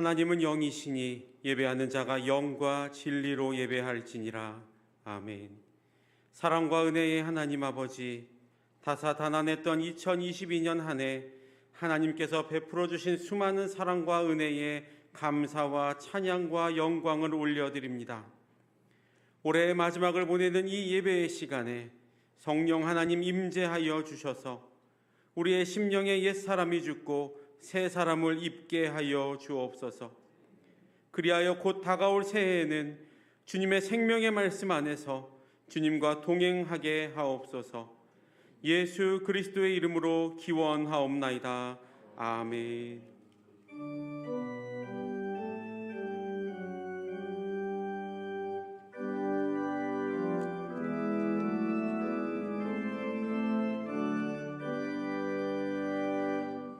하나님은 영이시니 예배하는 자가 영과 진리로 예배할지니라. 아멘. 사랑과 은혜의 하나님 아버지, 다사다난했던 2022년 한 해 하나님께서 베풀어 주신 수많은 사랑과 은혜에 감사와 찬양과 영광을 올려드립니다. 올해의 마지막을 보내는 이 예배의 시간에 성령 하나님 임재하여 주셔서 우리의 심령에 옛사람이 죽고 새 사람을 입게 하여 주옵소서. 그리하여 곧 다가올 새해에는 주님의 생명의 말씀 안에서 주님과 동행하게 하옵소서. 예수 그리스도의 이름으로 기원하옵나이다. 아멘.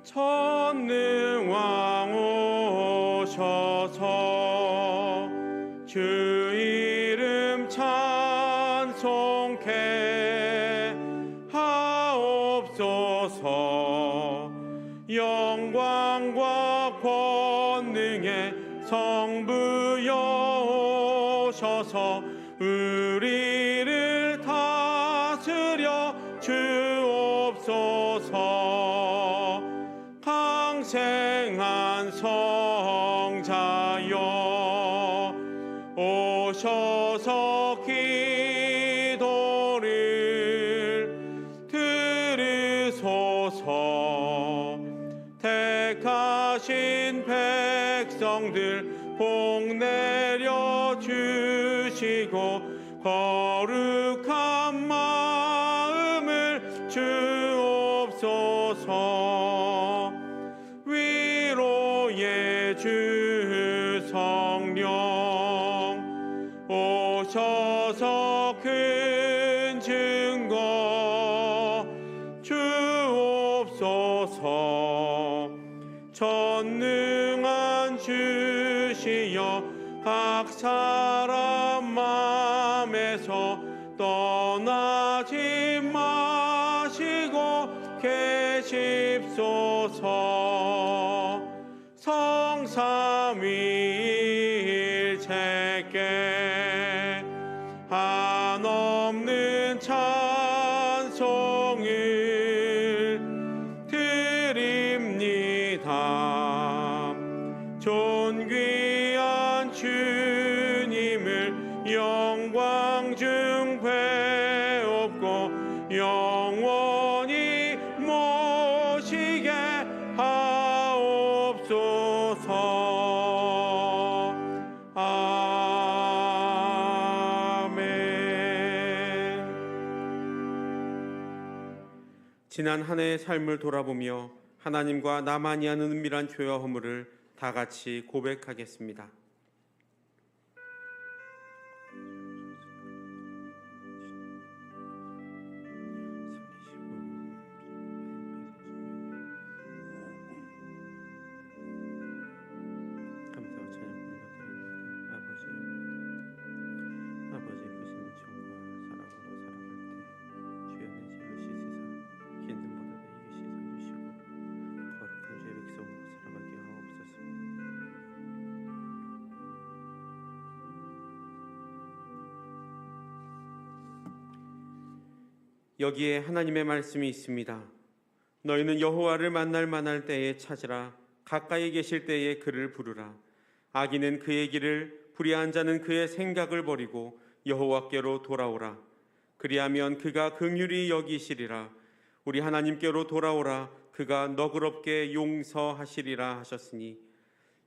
전능왕 오셔서 주 이름 찬송케 하옵소서. 영광과 권능의 성부여 오셔서 우리를 다스려 주옵소서. 강생한 성자여 오셔서 기도를 들으소서. 택하신 백성들 복 내려 주시고 거룩한 마음을 주옵소서. 위로의 주 성령 오셔서 큰 증거 주옵소서. 전능한 주시여 각 사람 맘에서 떠나지 마시고 계십소서. 성삼위일체께 한없는 찬송을 드립니다. 존귀한 주님을 영광 중 배웁고 영원히 모시게 하옵소서. 아멘. 지난 한 해의 삶을 돌아보며 하나님과 나만이 하는 은밀한 죄와 허물을 다 같이 고백하겠습니다. 여기에 하나님의 말씀이 있습니다. 너희는 여호와를 만날 때에 찾으라. 가까이 계실 때에 그를 부르라. 악인은 그의 길을, 불의한 자는 그의 생각을 버리고 여호와께로 돌아오라. 그리하면 그가 긍휼히 여기시리라. 우리 하나님께로 돌아오라. 그가 너그럽게 용서하시리라 하셨으니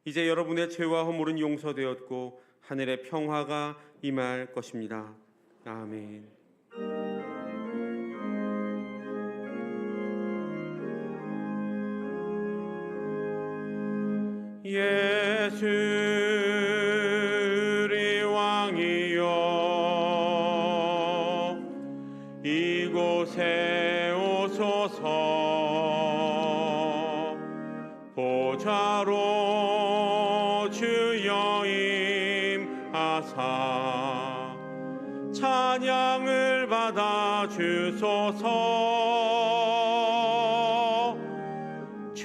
이제 여러분의 죄와 허물은 용서되었고 하늘의 평화가 임할 것입니다. 아멘. 예수 우리 왕이여 이곳에 오소서. 보좌로 주여 임하사 찬양을 받아 주소서.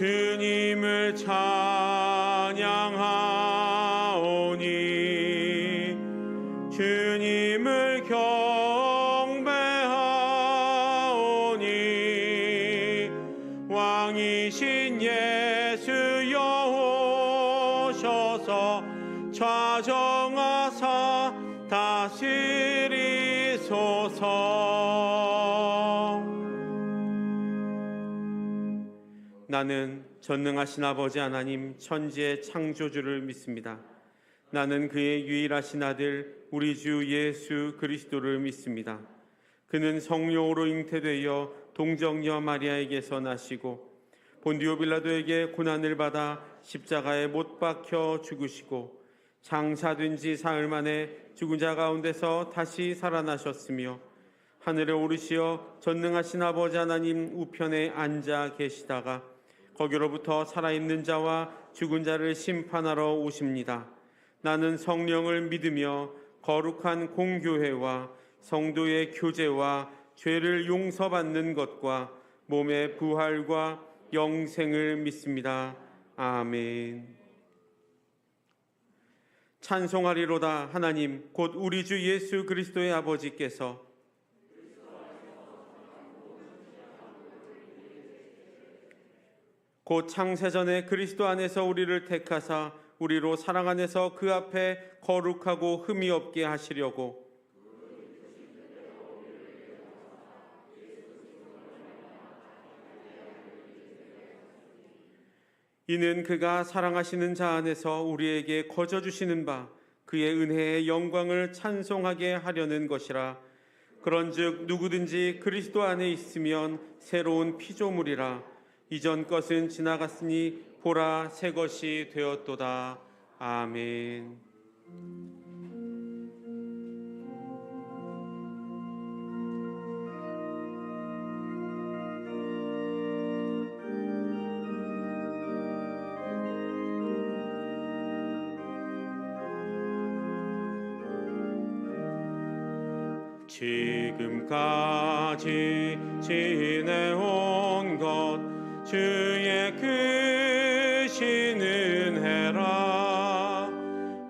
주님을 찬양하 이신 예수 여오셔서 좌정하사 다스리소서. 나는 전능하신 아버지 하나님 천지의 창조주를 믿습니다. 나는 그의 유일하신 아들 우리 주 예수 그리스도를 믿습니다. 그는 성령으로 잉태되어 동정녀 마리아에게서 나시고 본디오 빌라도에게 고난을 받아 십자가에 못 박혀 죽으시고 장사된 지 사흘 만에 죽은 자 가운데서 다시 살아나셨으며 하늘에 오르시어 전능하신 아버지 하나님 우편에 앉아 계시다가 거기로부터 살아있는 자와 죽은 자를 심판하러 오십니다. 나는 성령을 믿으며 거룩한 공교회와 성도의 교제와 죄를 용서받는 것과 몸의 부활과 영생을 믿습니다. 아멘. 찬송하리로다. 하나님 곧 우리 주 예수 그리스도의 아버지께서 곧 창세전에 그리스도 안에서 우리를 택하사 우리로 사랑 안에서 그 앞에 거룩하고 흠이 없게 하시려고 이는 그가 사랑하시는 자 안에서 우리에게 거저 주시는 바 그의 은혜의 영광을 찬송하게 하려는 것이라. 그런즉 누구든지 그리스도 안에 있으면 새로운 피조물이라. 이전 것은 지나갔으니 보라 새 것이 되었도다. 아멘. 지금까지 지내온 것 주의 크신 은혜라.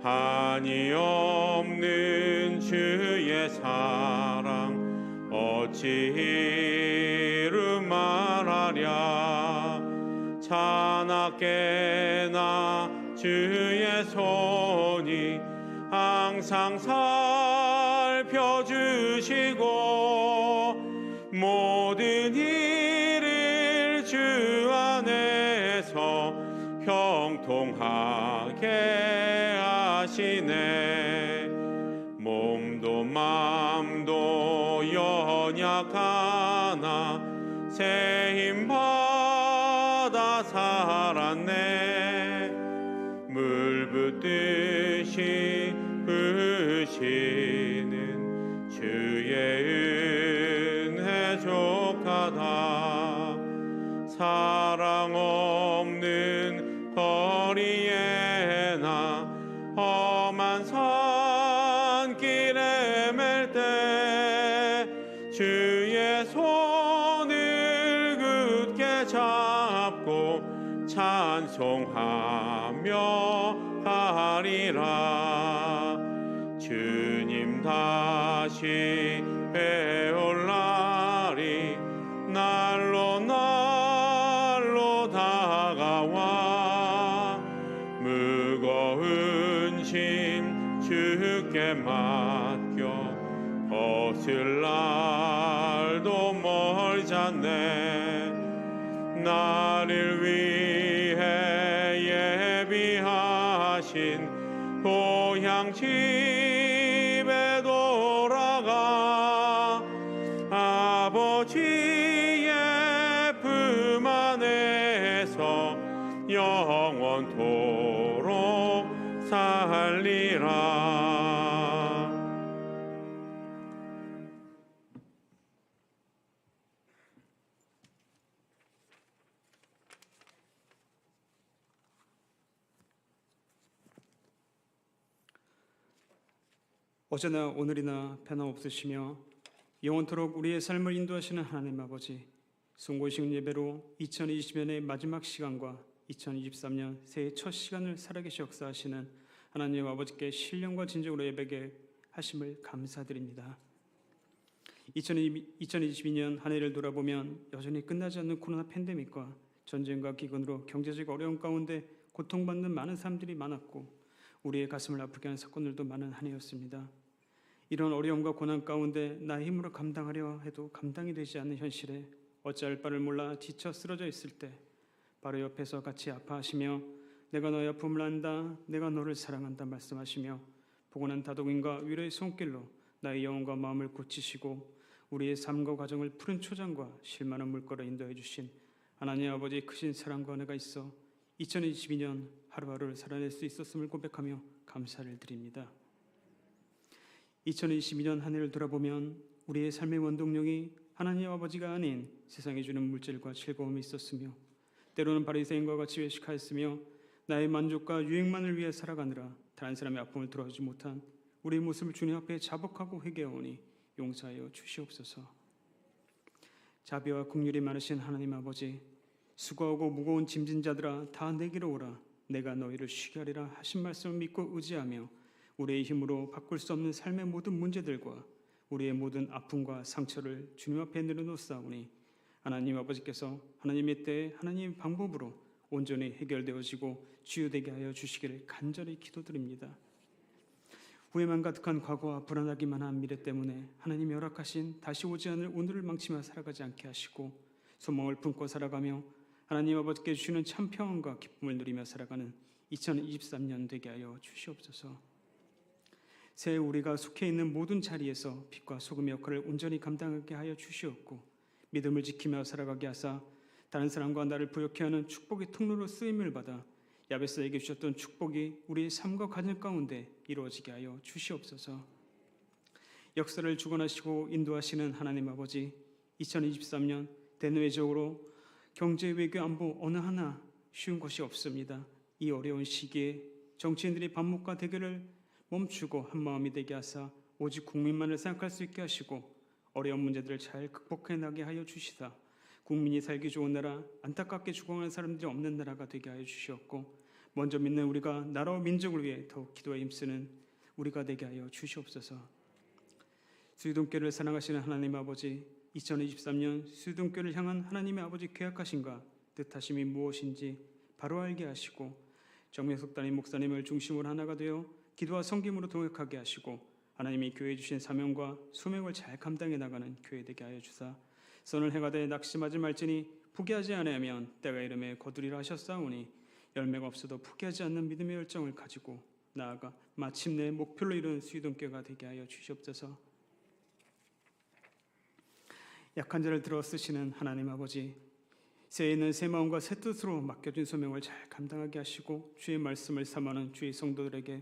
한이 없는 주의 사랑 어찌 이루 말하랴. 자나깨나 주의 손이 항상 살펴주시고 모든 일을 주 안에서 형통하게 하시네. 몸도 맘도 연약하나 새 힘 받아 살았네. 물 붓듯이 부시는 주의 은혜 족하다. 사랑 없는 거리에 나 험한 산길에 맬 때 주의 손을 굳게 잡고 찬송하며 가리라. 주님 다시 배올 날이 날로 날로 다가와 무거운 짐 주께 맡겨 벗을 날도 멀잖네. 나를 위해 예비하신 고향 집에 돌아가 아버지의 품 안에서 영원토록 살리라. 어제나 오늘이나 변함없으시며 영원토록 우리의 삶을 인도하시는 하나님 아버지, 숭고식 예배로 2020년의 마지막 시간과 2023년 새해 첫 시간을 살아계시 역사하시는 하나님 아버지께 신령과 진정으로 예배게 하심을 감사드립니다. 2022년 한 해를 돌아보면 여전히 끝나지 않는 코로나 팬데믹과 전쟁과 기근으로 경제적 어려움 가운데 고통받는 많은 사람들이 많았고 우리의 가슴을 아프게 하는 사건들도 많은 한 해였습니다. 이런 어려움과 고난 가운데 나의 힘으로 감당하려 해도 감당이 되지 않는 현실에 어찌할 바를 몰라 지쳐 쓰러져 있을 때 바로 옆에서 같이 아파하시며 내가 너의 아픔을 안다, 내가 너를 사랑한다 말씀하시며 포근한 다독임과 위로의 손길로 나의 영혼과 마음을 고치시고 우리의 삶과 과정을 푸른 초장과 실만한 물결로 인도해 주신 하나님 아버지의 크신 사랑과 은혜가 있어 2022년 하루하루를 살아낼 수 있었음을 고백하며 감사를 드립니다. 2022년 한 해를 돌아보면 우리의 삶의 원동력이 하나님 아버지가 아닌 세상에 주는 물질과 즐거움이 있었으며 때로는 바리새인과 같이 외식하였으며 나의 만족과 유익만을 위해 살아가느라 다른 사람의 아픔을 돌아주지 못한 우리의 모습을 주님 앞에 자복하고 회개하오니 용서하여 주시옵소서. 자비와 긍휼이 많으신 하나님 아버지, 수고하고 무거운 짐진 자들아 다 내게로 오라, 내가 너희를 쉬게 하리라 하신 말씀을 믿고 의지하며 우리의 힘으로 바꿀 수 없는 삶의 모든 문제들과 우리의 모든 아픔과 상처를 주님 앞에 내려놓사오니 하나님 아버지께서 하나님의 때에 하나님의 방법으로 온전히 해결되어지고 치유되게 하여 주시기를 간절히 기도드립니다. 후회만 가득한 과거와 불안하기만 한 미래 때문에 하나님이 허락하신 다시 오지 않을 오늘을 망치며 살아가지 않게 하시고 소망을 품고 살아가며 하나님 아버지께 주시는 참 평안과 기쁨을 누리며 살아가는 2023년 되게 하여 주시옵소서. 새해 우리가 속해 있는 모든 자리에서 빛과 소금의 역할을 온전히 감당하게 하여 주시옵고 믿음을 지키며 살아가게 하사 다른 사람과 나를 부욕해 하는 축복의 통로로 쓰임을 받아 야베스에게 주셨던 축복이 우리의 삶과 가정 가운데 이루어지게 하여 주시옵소서. 역사를 주관하시고 인도하시는 하나님 아버지, 2023년 대내외적으로 경제, 외교, 안보 어느 하나 쉬운 것이 없습니다. 이 어려운 시기에 정치인들이 반목과 대결을 멈추고 한마음이 되게 하사 오직 국민만을 생각할 수 있게 하시고 어려운 문제들을 잘 극복해 나게 하여 주시사 국민이 살기 좋은 나라, 안타깝게 죽어가는 사람들이 없는 나라가 되게 하여 주시옵고 먼저 믿는 우리가 나라와 민족을 위해 더욱 기도에 힘쓰는 우리가 되게 하여 주시옵소서. 수유동교를 사랑하시는 하나님 아버지, 2023년 수유동교를 향한 하나님의 아버지 계약하심과 뜻하심이 무엇인지 바로 알게 하시고 정명석 담임 목사님을 중심으로 하나가 되어 기도와 성김으로 동역하게 하시고 하나님이 교회에 주신 사명과 소명을 잘 감당해 나가는 교회 되게 하여 주사 선을 행하되 낙심하지 말지니 포기하지 아니하면 때가 이름에 거두리라 하셨사오니 열매가 없어도 포기하지 않는 믿음의 열정을 가지고 나아가 마침내 목표를 이루는 수유동교가 되게 하여 주시옵소서. 약한 자를 들어 쓰시는 하나님 아버지, 새해에는 새 마음과 새 뜻으로 맡겨진 소명을 잘 감당하게 하시고 주의 말씀을 삼하는 주의 성도들에게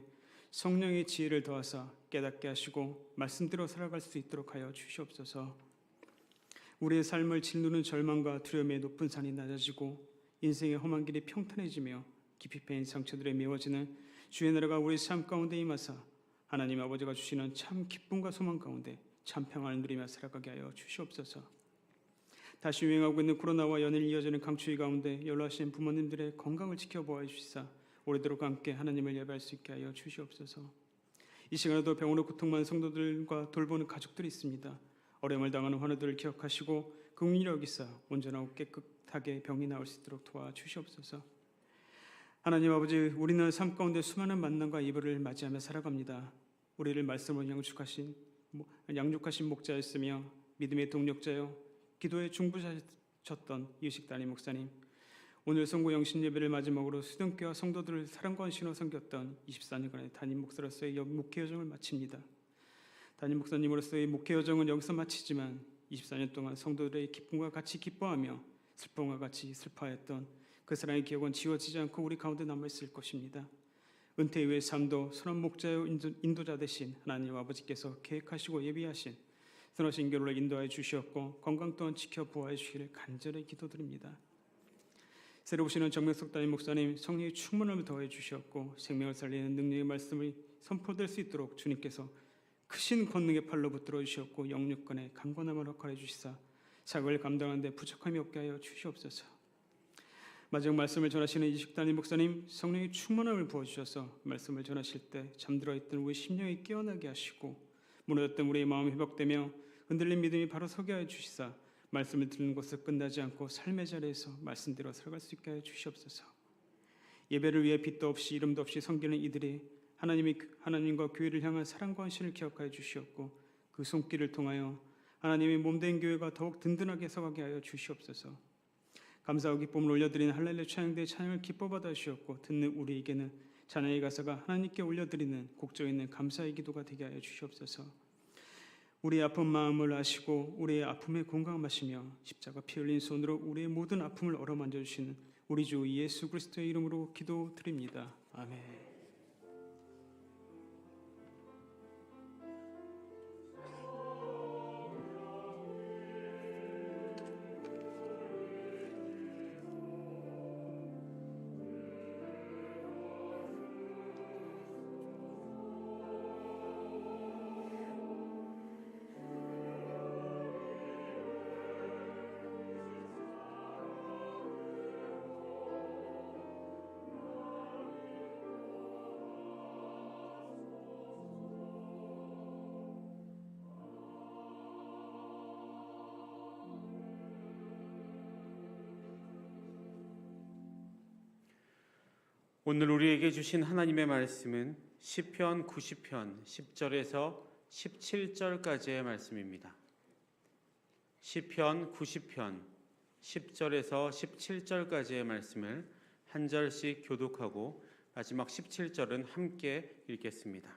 성령의 지혜를 더하사 깨닫게 하시고 말씀대로 살아갈 수 있도록 하여 주시옵소서. 우리의 삶을 짓누르는 절망과 두려움의 높은 산이 낮아지고 인생의 험한 길이 평탄해지며 깊이 패인 상처들에 메워지는 주의 나라가 우리 삶 가운데 임하사 하나님 아버지가 주시는 참 기쁨과 소망 가운데 참 평안을 누리며 살아가게 하여 주시옵소서. 다시 유행하고 있는 코로나와 연일 이어지는 강추위 가운데 연로하신 부모님들의 건강을 지켜보아 주시사 오래도록 함께 하나님을 예배할 수 있게 하여 주시옵소서. 이 시간에도 병으로 고통받는 성도들과 돌보는 가족들이 있습니다. 어려움을 당하는 환우들을 기억하시고 긍휼히 여기사 온전하고 깨끗하게 병이 나을 수 있도록 도와주시옵소서. 하나님 아버지, 우리는 삶 가운데 수많은 만남과 이별을 맞이하며 살아갑니다. 우리를 말씀으로 양육하신 목자였으며 믿음의 동력자요 기도에 중부하셨던 이유식 담임 목사님, 오늘 성구 영신 예배를 마지막으로 수동교와 성도들을 사랑과 헌신으로 섬겼던 24년간의 담임 목사로서의 목회 여정을 마칩니다. 담임 목사님으로서의 목회 여정은 여기서 마치지만 24년 동안 성도들의 기쁨과 같이 기뻐하며 슬픔과 같이 슬퍼했던 그 사랑의 기억은 지워지지 않고 우리 가운데 남아있을 것입니다. 은퇴 이후의 삶도 선한 목자요 인도자 되신 하나님 아버지께서 계획하시고 예비하신 선하신 결혼을 인도하여 주시었고 건강 또한 지켜 보호해 주시기를 간절히 기도드립니다. 새로 오시는 정명석 담임 목사님 성령의 충만함을 더해 주시었고 생명을 살리는 능력의 말씀이 선포될 수 있도록 주님께서 크신 권능의 팔로 붙들어 주시었고 영육간에 강건함을 허락하여 주시사 사역을 감당하는 데 부족함이 없게 하여 주시옵소서. 마지막 말씀을 전하시는 이식 담임 목사님 성령의 충만함을 부어주셔서 말씀을 전하실 때 잠들어 있던 우리 심령이 깨어나게 하시고 무너졌던 우리의 마음이 회복되며 흔들린 믿음이 바로 서게 하여 주시사 말씀을 듣는 것을 끝나지 않고 삶의 자리에서 말씀대로 살아갈 수 있게 하여 주시옵소서. 예배를 위해 빛도 없이 이름도 없이 섬기는 이들이 하나님과 교회를 향한 사랑과 헌신을 기억하여 주시옵고 그 손길을 통하여 하나님의 몸된 교회가 더욱 든든하게 서가게 하여 주시옵소서. 감사와 기쁨을 올려드리는 할렐루야 찬양대의 찬양을 기뻐받아 주시옵고 듣는 우리에게는 찬양의 가사가 하나님께 올려드리는 곡조 있는 감사의 기도가 되게 하여 주시옵소서. 우리의 아픈 마음을 아시고 우리의 아픔에 공감하시며 십자가 피 흘린 손으로 우리의 모든 아픔을 어루만져 주시는 우리 주 예수 그리스도의 이름으로 기도드립니다. 아멘. 오늘 우리에게 주신 하나님의 말씀은 시편 90편 10절에서 17절까지의 말씀입니다. 시편 90편 10절에서 17절까지의 말씀을 한 절씩 교독하고 마지막 17절은 함께 읽겠습니다.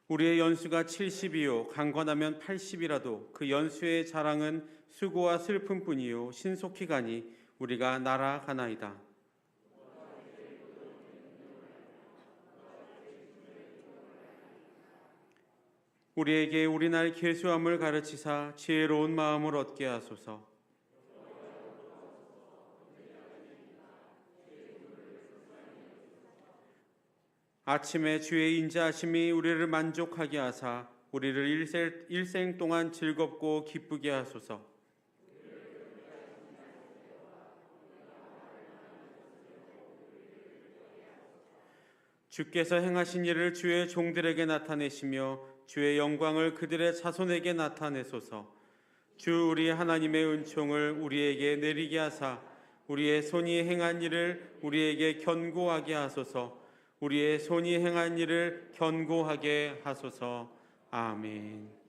우리의 연수가 70이요 강건하면 80이라도 그 연수의 자랑은 수고와 슬픔뿐이요 신속히 가니 우리가 날아가나이다. 우리에게 우리날 계수함을 가르치사 지혜로운 마음을 얻게 하소서. 아침에 주의 인자하심이 우리를 만족하게 하사 우리를 일생 동안 즐겁고 기쁘게 하소서. 주께서 행하신 일을 주의 종들에게 나타내시며 주의 영광을 그들의 자손에게 나타내소서. 주 우리 하나님의 은총을 우리에게 내리게 하사 우리의 손이 행한 일을 우리에게 견고하게 하소서. 우리의 손이 행한 일을 견고하게 하소서. 아멘.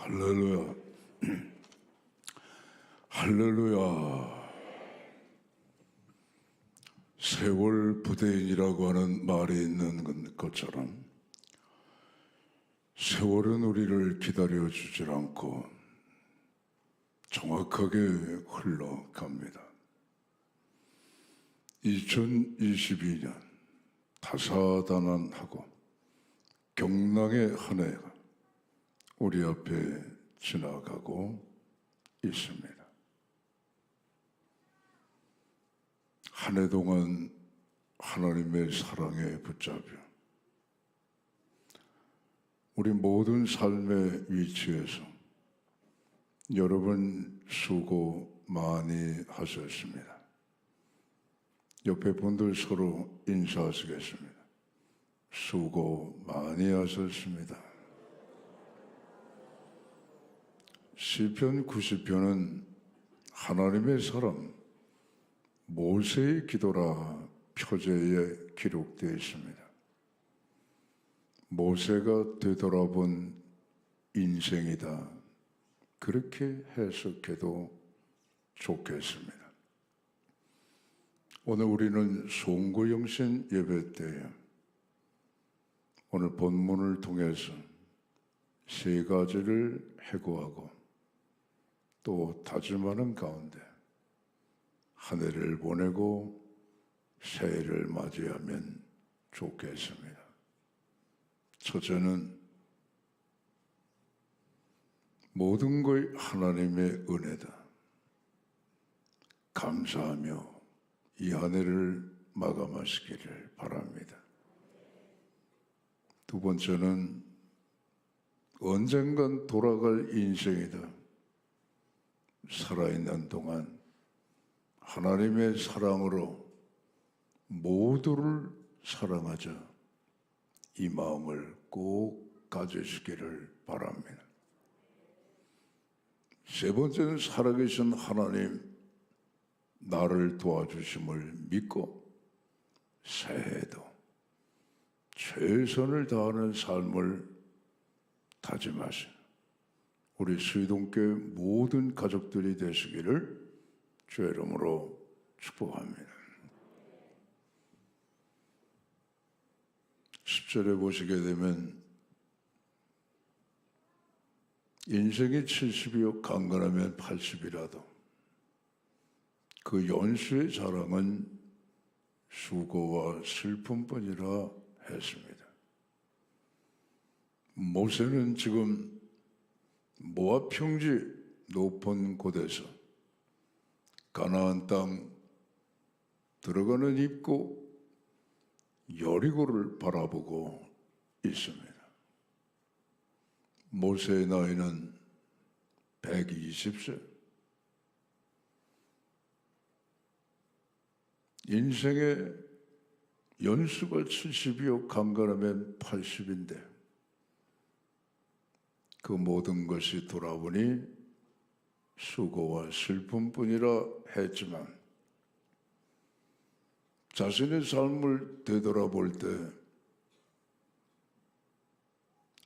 할렐루야. 할렐루야. 세월 부대인이라고 하는 말이 있는 것처럼 세월은 우리를 기다려주질 않고 정확하게 흘러갑니다. 2022년 다사다난하고 경랑의 한 해가 우리 앞에 지나가고 있습니다. 한 해 동안 하나님의 사랑에 붙잡혀 우리 모든 삶의 위치에서 여러분 수고 많이 하셨습니다. 옆에 분들 서로 인사하시겠습니다. 수고 많이 하셨습니다. 시편 90편은 하나님의 사람 모세의 기도라 표제에 기록되어 있습니다. 모세가 되돌아본 인생이다. 그렇게 해석해도 좋겠습니다. 오늘 우리는 송구영신 예배 때에 오늘 본문을 통해서 세 가지를 해고하고 또 다짐하는 가운데 한 해를 보내고 새해를 맞이하면 좋겠습니다. 첫째는 모든 것이 하나님의 은혜다. 감사하며 이 한 해를 마감하시기를 바랍니다. 두 번째는 언젠간 돌아갈 인생이다. 살아있는 동안 하나님의 사랑으로 모두를 사랑하자. 이 마음을 꼭 가지시기를 바랍니다. 세 번째는 살아계신 하나님 나를 도와주심을 믿고 새해에도 최선을 다하는 삶을 다짐하신 우리 수의동교회 모든 가족들이 되시기를 주의 이름으로 축복합니다. 10절에 보시게 되면 인생이 70이요 강건하면 80이라도 그 연수의 자랑은 수고와 슬픔뿐이라 했습니다. 모세는 지금 모압 평지 높은 곳에서 가나안 땅 들어가는 입구 여리고를 바라보고 있습니다. 모세의 나이는 120세. 인생의 연수가 70이요 강건하면 80인데 그 모든 것이 돌아보니 수고와 슬픔뿐이라 했지만 자신의 삶을 되돌아볼 때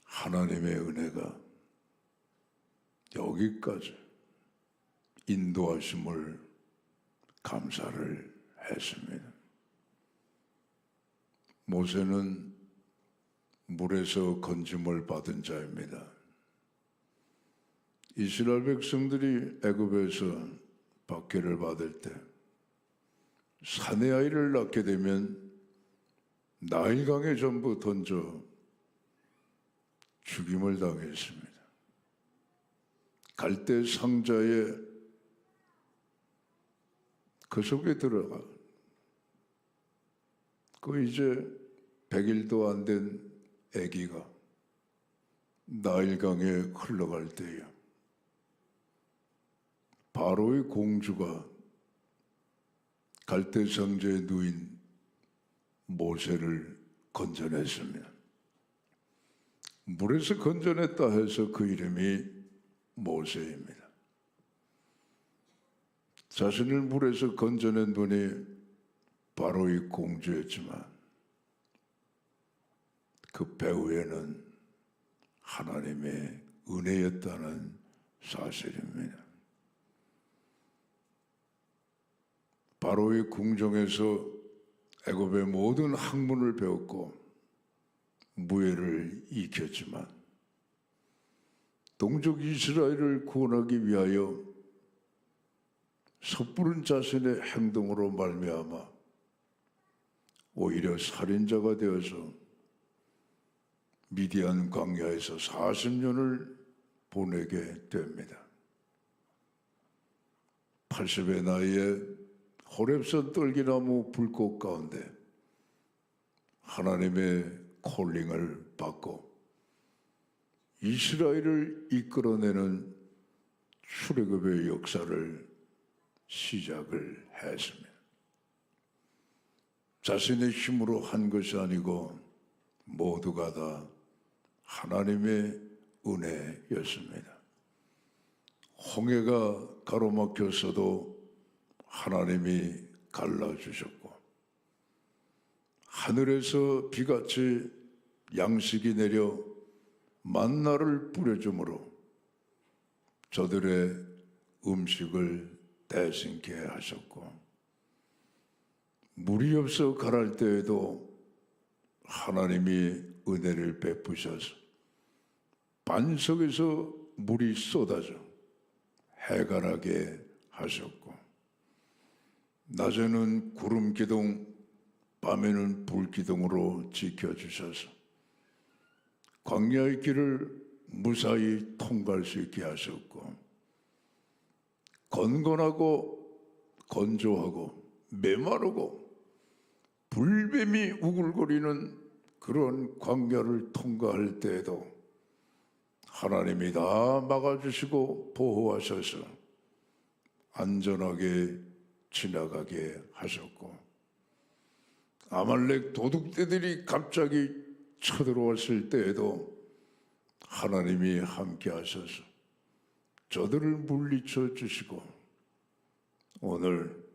하나님의 은혜가 여기까지 인도하심을 감사를 했습니다. 모세는 물에서 건짐을 받은 자입니다. 이스라엘 백성들이 애굽에서 박해를 받을 때 사내 아이를 낳게 되면 나일강에 전부 던져 죽임을 당했습니다. 갈대 상자에 그 속에 들어가 그 이제 100일도 안 된 아기가 나일강에 흘러갈 때에 바로의 공주가 갈대 상자에 누인 모세를 건져냈습니다. 물에서 건져냈다 해서 그 이름이 모세입니다. 자신을 물에서 건져낸 분이 바로의 공주였지만 그 배후에는 하나님의 은혜였다는 사실입니다. 바로의 궁정에서 애굽의 모든 학문을 배웠고 무예를 익혔지만 동족 이스라엘을 구원하기 위하여 섣부른 자신의 행동으로 말미암아 오히려 살인자가 되어서 미디안 광야에서 40년을 보내게 됩니다. 80의 나이에 호렙산 떨기나무 불꽃 가운데 하나님의 콜링을 받고 이스라엘을 이끌어내는 출애굽의 역사를 시작을 했습니다. 자신의 힘으로 한 것이 아니고 모두가 다 하나님의 은혜였습니다. 홍해가 가로막혔어도 하나님이 갈라주셨고 하늘에서 비같이 양식이 내려 만나를 뿌려주므로 저들의 음식을 대신케 하셨고 물이 없어 가랄 때에도 하나님이 은혜를 베푸셔서 반석에서 물이 쏟아져 해가 나게 하셨고 낮에는 구름 기둥 밤에는 불 기둥으로 지켜주셔서 광야의 길을 무사히 통과할 수 있게 하셨고 건건하고 건조하고 메마르고 불뱀이 우글거리는 그런 광야를 통과할 때에도 하나님이 다 막아주시고 보호하셔서 안전하게 지나가게 하셨고 아말렉 도둑떼들이 갑자기 쳐들어왔을 때에도 하나님이 함께 하셔서 저들을 물리쳐 주시고 오늘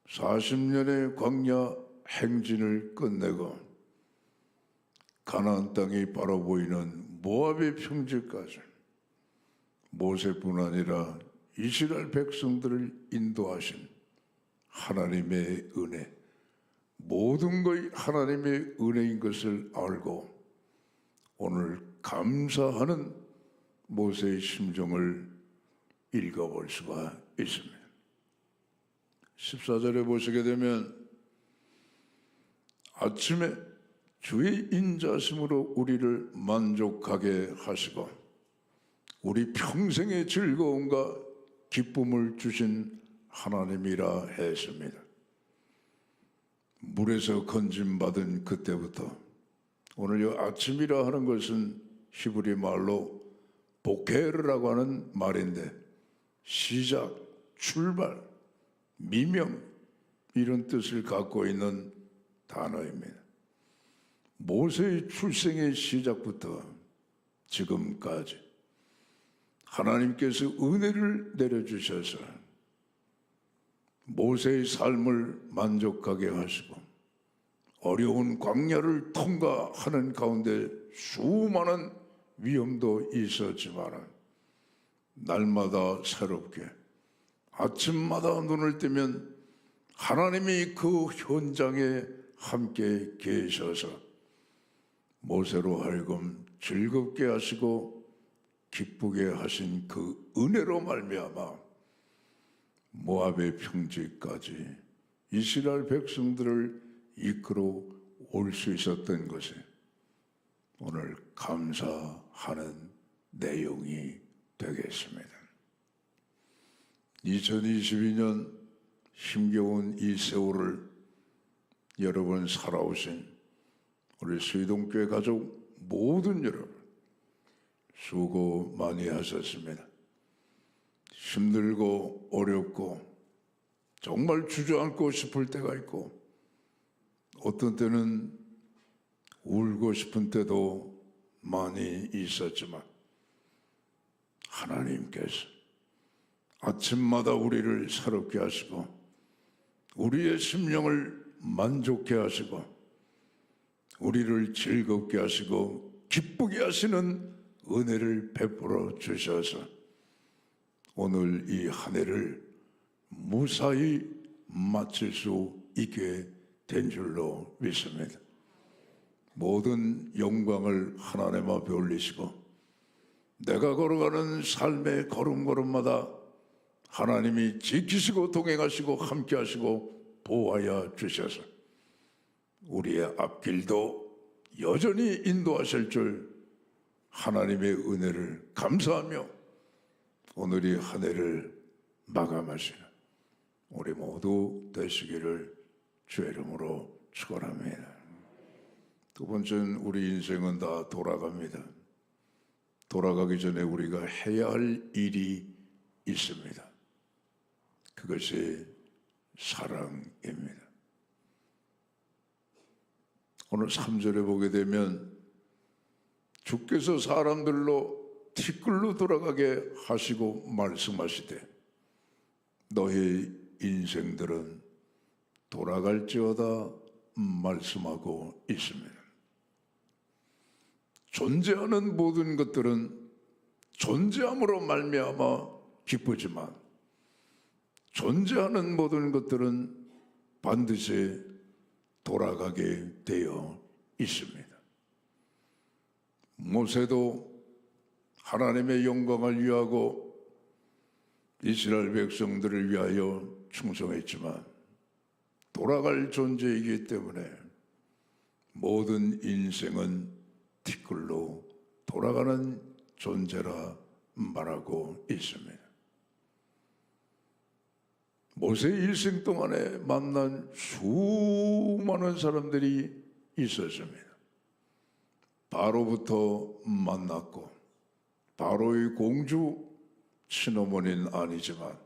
40년의 광야 행진을 끝내고 가나안 땅이 바로 보이는 모압의 평지까지 모세뿐 아니라 이스라엘 백성들을 인도하신 하나님의 은혜, 모든 것이 하나님의 은혜인 것을 알고 오늘 감사하는 모세의 심정을 읽어볼 수가 있습니다. 14절에 보시게 되면 아침에 주의 인자심으로 우리를 만족하게 하시고 우리 평생의 즐거움과 기쁨을 주신 하나님이라 했습니다. 물에서 건짐받은 그때부터 오늘 이 아침이라 하는 것은 히브리 말로 보케르라고 하는 말인데 시작, 출발, 미명 이런 뜻을 갖고 있는 단어입니다. 모세의 출생의 시작부터 지금까지 하나님께서 은혜를 내려주셔서 모세의 삶을 만족하게 하시고 어려운 광야를 통과하는 가운데 수많은 위험도 있었지만 날마다 새롭게 아침마다 눈을 뜨면 하나님이 그 현장에 함께 계셔서 모세로 하여금 즐겁게 하시고 기쁘게 하신 그 은혜로 말미암아 모압의 평지까지 이스라엘 백성들을 이끌어 올 수 있었던 것이 오늘 감사하는 내용이 되겠습니다. 2022년 힘겨운 이 세월을 여러분 살아오신 우리 수의동교회 가족 모든 여러분 수고 많이 하셨습니다. 힘들고 어렵고 정말 주저앉고 싶을 때가 있고 어떤 때는 울고 싶은 때도 많이 있었지만 하나님께서 아침마다 우리를 새롭게 하시고 우리의 심령을 만족해 하시고 우리를 즐겁게 하시고 기쁘게 하시는 은혜를 베풀어 주셔서 오늘 이 한 해를 무사히 마칠 수 있게 된 줄로 믿습니다. 모든 영광을 하나님 앞에 올리시고 내가 걸어가는 삶의 걸음걸음마다 하나님이 지키시고 동행하시고 함께하시고 보호하여 주셔서 우리의 앞길도 여전히 인도하실 줄 하나님의 은혜를 감사하며 오늘 이 한 해를 마감하시는 우리 모두 되시기를 주의 이름으로 축원합니다. 두 번째는 우리 인생은 다 돌아갑니다. 돌아가기 전에 우리가 해야 할 일이 있습니다. 그것이 사랑입니다. 오늘 3절에 보게 되면 주께서 사람들로 티끌로 돌아가게 하시고 말씀하시되 너희 인생들은 돌아갈지어다 말씀하고 있습니다. 존재하는 모든 것들은 존재함으로 말미암아 기쁘지만 존재하는 모든 것들은 반드시 돌아가게 되어 있습니다. 모세도 하나님의 영광을 위하고 이스라엘 백성들을 위하여 충성했지만 돌아갈 존재이기 때문에 모든 인생은 티끌로 돌아가는 존재라 말하고 있습니다. 모세 일생 동안에 만난 수많은 사람들이 있었습니다. 바로부터 만났고 바로의 공주 친어머니는 아니지만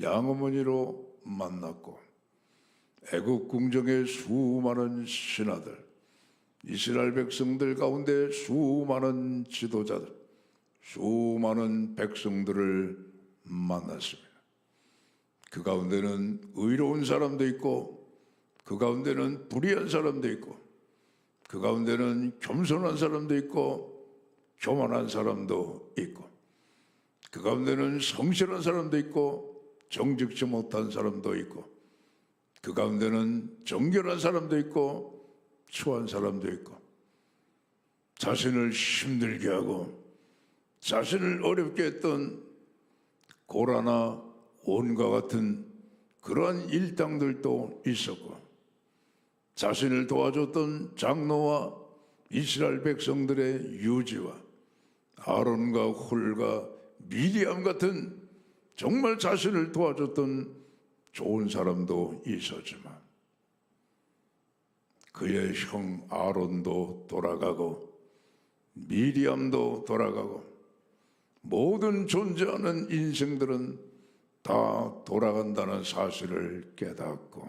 양어머니로 만났고 애국 궁정의 수많은 신하들, 이스라엘 백성들 가운데 수많은 지도자들, 수많은 백성들을 만났습니다. 그 가운데는 의로운 사람도 있고 그 가운데는 불의한 사람도 있고 그 가운데는 겸손한 사람도 있고 교만한 사람도 있고 그 가운데는 성실한 사람도 있고 정직지 못한 사람도 있고 그 가운데는 정결한 사람도 있고 추한 사람도 있고 자신을 힘들게 하고 자신을 어렵게 했던 고라나 온과 같은 그러한 일당들도 있었고 자신을 도와줬던 장로와 이스라엘 백성들의 유지와 아론과 홀과 미디암 같은 정말 자신을 도와줬던 좋은 사람도 있었지만 그의 형 아론도 돌아가고 미디암도 돌아가고 모든 존재하는 인생들은 다 돌아간다는 사실을 깨닫고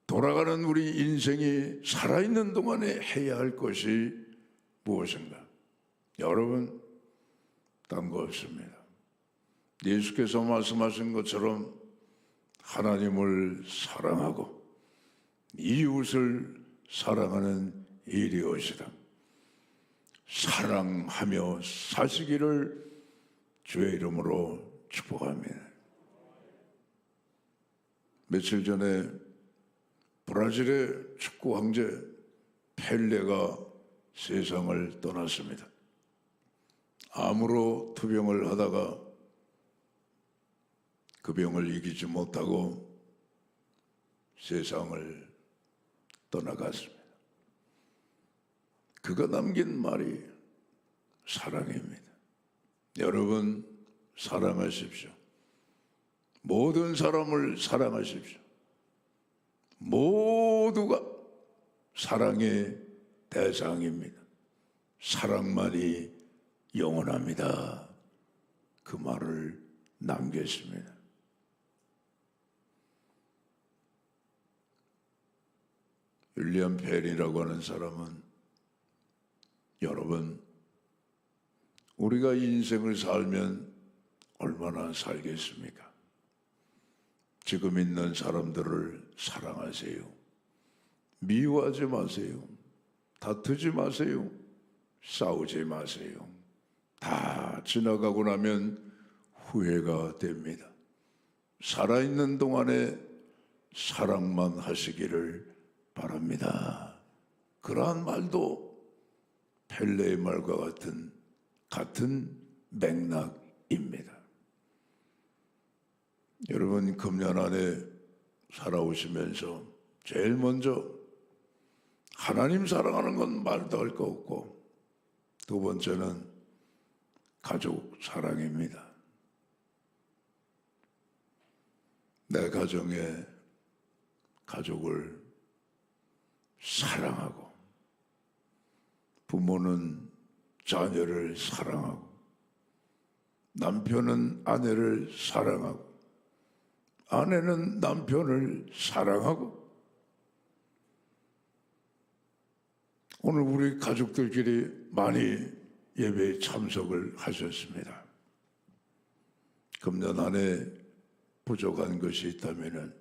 돌아가는 우리 인생이 살아있는 동안에 해야 할 것이 무엇인가? 여러분, 딴 거 없습니다. 예수께서 말씀하신 것처럼 하나님을 사랑하고 이웃을 사랑하는 일이옵시다. 사랑하며 사시기를 주의 이름으로 축복합니다. 며칠 전에 브라질의 축구 황제 펠레가 세상을 떠났습니다. 암으로 투병을 하다가 그 병을 이기지 못하고 세상을 떠나갔습니다. 그가 남긴 말이 사랑입니다. 여러분, 사랑하십시오. 모든 사람을 사랑하십시오. 모두가 사랑의 대상입니다. 사랑만이 영원합니다. 그 말을 남겼습니다. 윌리엄 펠이라고 하는 사람은 여러분, 우리가 인생을 살면 얼마나 살겠습니까? 지금 있는 사람들을 사랑하세요. 미워하지 마세요. 다투지 마세요. 싸우지 마세요. 다 지나가고 나면 후회가 됩니다. 살아있는 동안에 사랑만 하시기를 바랍니다. 그러한 말도 펠레의 말과 같은 맥락입니다. 여러분, 금년 안에 살아오시면서 제일 먼저 하나님 사랑하는 건 말도 할 거 없고, 두 번째는 가족 사랑입니다. 내 가정에 가족을 사랑하고, 부모는 자녀를 사랑하고, 남편은 아내를 사랑하고, 아내는 남편을 사랑하고. 오늘 우리 가족들끼리 많이 예배에 참석을 하셨습니다. 금년 안에 부족한 것이 있다면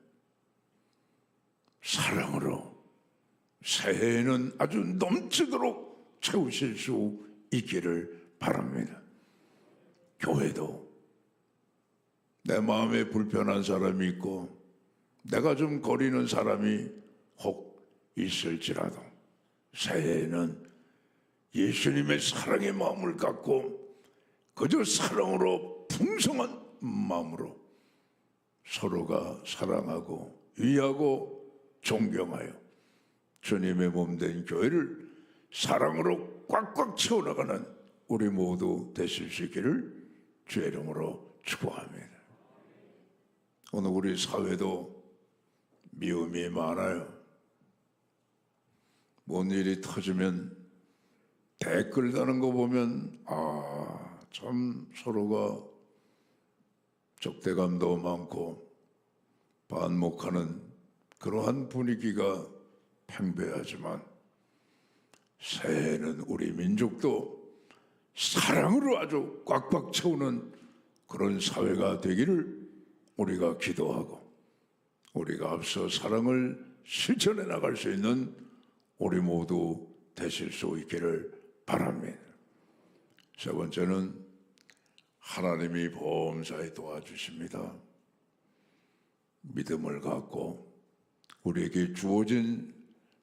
사랑으로 새해에는 아주 넘치도록 채우실 수 있기를 바랍니다. 교회도 내 마음에 불편한 사람이 있고 내가 좀 거리는 사람이 혹 있을지라도 새해에는 예수님의 사랑의 마음을 갖고 그저 사랑으로 풍성한 마음으로 서로가 사랑하고 위하고 존경하여 주님의 몸된 교회를 사랑으로 꽉꽉 채워나가는 우리 모두 되실 수 있기를 주의 이름으로 축복합니다. 오늘 우리 사회도 미움이 많아요. 뭔 일이 터지면 댓글 다는 거 보면 참 서로가 적대감도 많고 반목하는 그러한 분위기가 팽배하지만 새해에는 우리 민족도 사랑으로 아주 꽉꽉 채우는 그런 사회가 되기를 우리가 기도하고 우리가 앞서 사랑을 실천해 나갈 수 있는 우리 모두 되실 수 있기를 바랍니다. 세 번째는 하나님이 범사에 도와주십니다. 믿음을 갖고 우리에게 주어진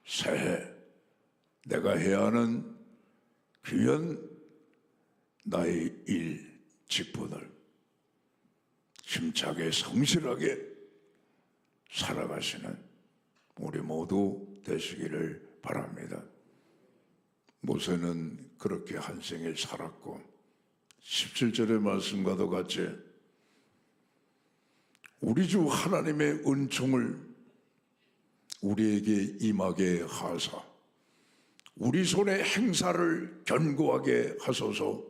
새해 내가 해야 하는 귀한 나의 일, 직분을 힘차게 성실하게 살아가시는 우리 모두 되시기를 바랍니다. 모세는 그렇게 한 생을 살았고 17절의 말씀과도 같이 우리 주 하나님의 은총을 우리에게 임하게 하사 우리 손의 행사를 견고하게 하소서,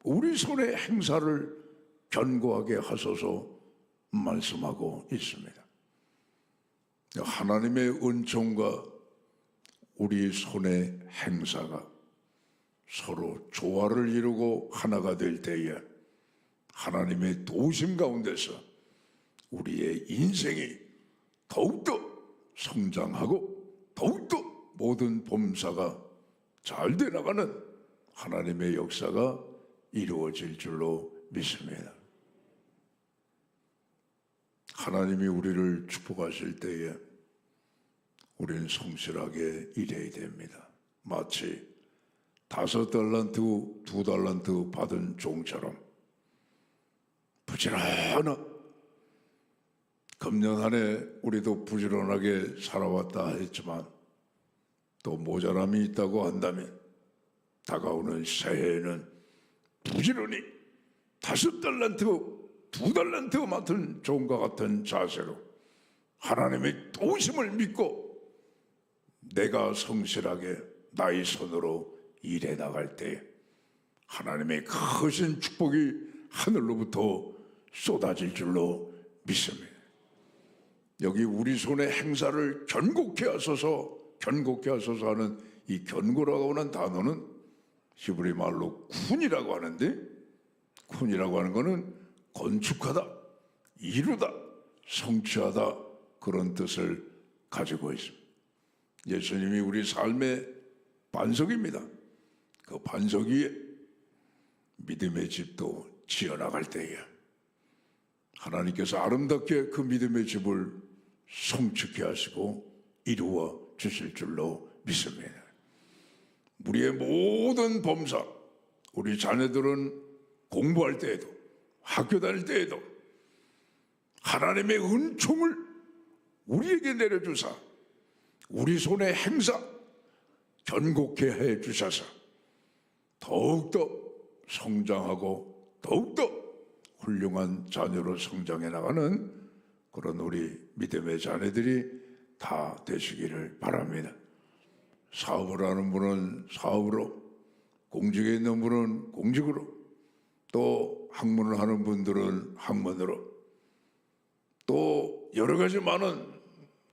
우리 손의 행사를 견고하게 하소서 말씀하고 있습니다. 하나님의 은총과 우리 손의 행사가 서로 조화를 이루고 하나가 될 때에 하나님의 도우심 가운데서 우리의 인생이 더욱더 성장하고 더욱더 모든 범사가 잘 되나가는 하나님의 역사가 이루어질 줄로 믿습니다. 하나님이 우리를 축복하실 때에 우리는 성실하게 일해야 됩니다. 마치 5달란트, 2달란트 받은 종처럼 부지런한 금년 한 해 우리도 부지런하게 살아왔다 했지만 또 모자람이 있다고 한다면 다가오는 새해에는 부지런히 5달란트, 2달란트 맡은 종과 같은 자세로 하나님의 도우심을 믿고 내가 성실하게 나의 손으로 일해 나갈 때 하나님의 크신 축복이 하늘로부터 쏟아질 줄로 믿습니다. 여기 우리 손의 행사를 견고케 하소서 하는 이 견고라고 하는 단어는 히브리 말로 쿤이라고 하는데, 쿤이라고 하는 것은 건축하다, 이루다, 성취하다 그런 뜻을 가지고 있습니다. 예수님이 우리 삶의 반석입니다. 그 그 반석 위에 믿음의 집도 지어나갈 때에 하나님께서 아름답게 그 믿음의 집을 성축해 하시고 이루어 주실 줄로 믿습니다. 우리의 모든 범사, 우리 자녀들은 공부할 때에도 학교 다닐 때에도 하나님의 은총을 우리에게 내려주사 우리 손에 행사 견고케 해 주셔서 더욱더 성장하고 더욱더 훌륭한 자녀로 성장해 나가는 그런 우리 믿음의 자녀들이 다 되시기를 바랍니다. 사업을 하는 분은 사업으로, 공직에 있는 분은 공직으로, 또 학문을 하는 분들은 학문으로, 또 여러 가지 많은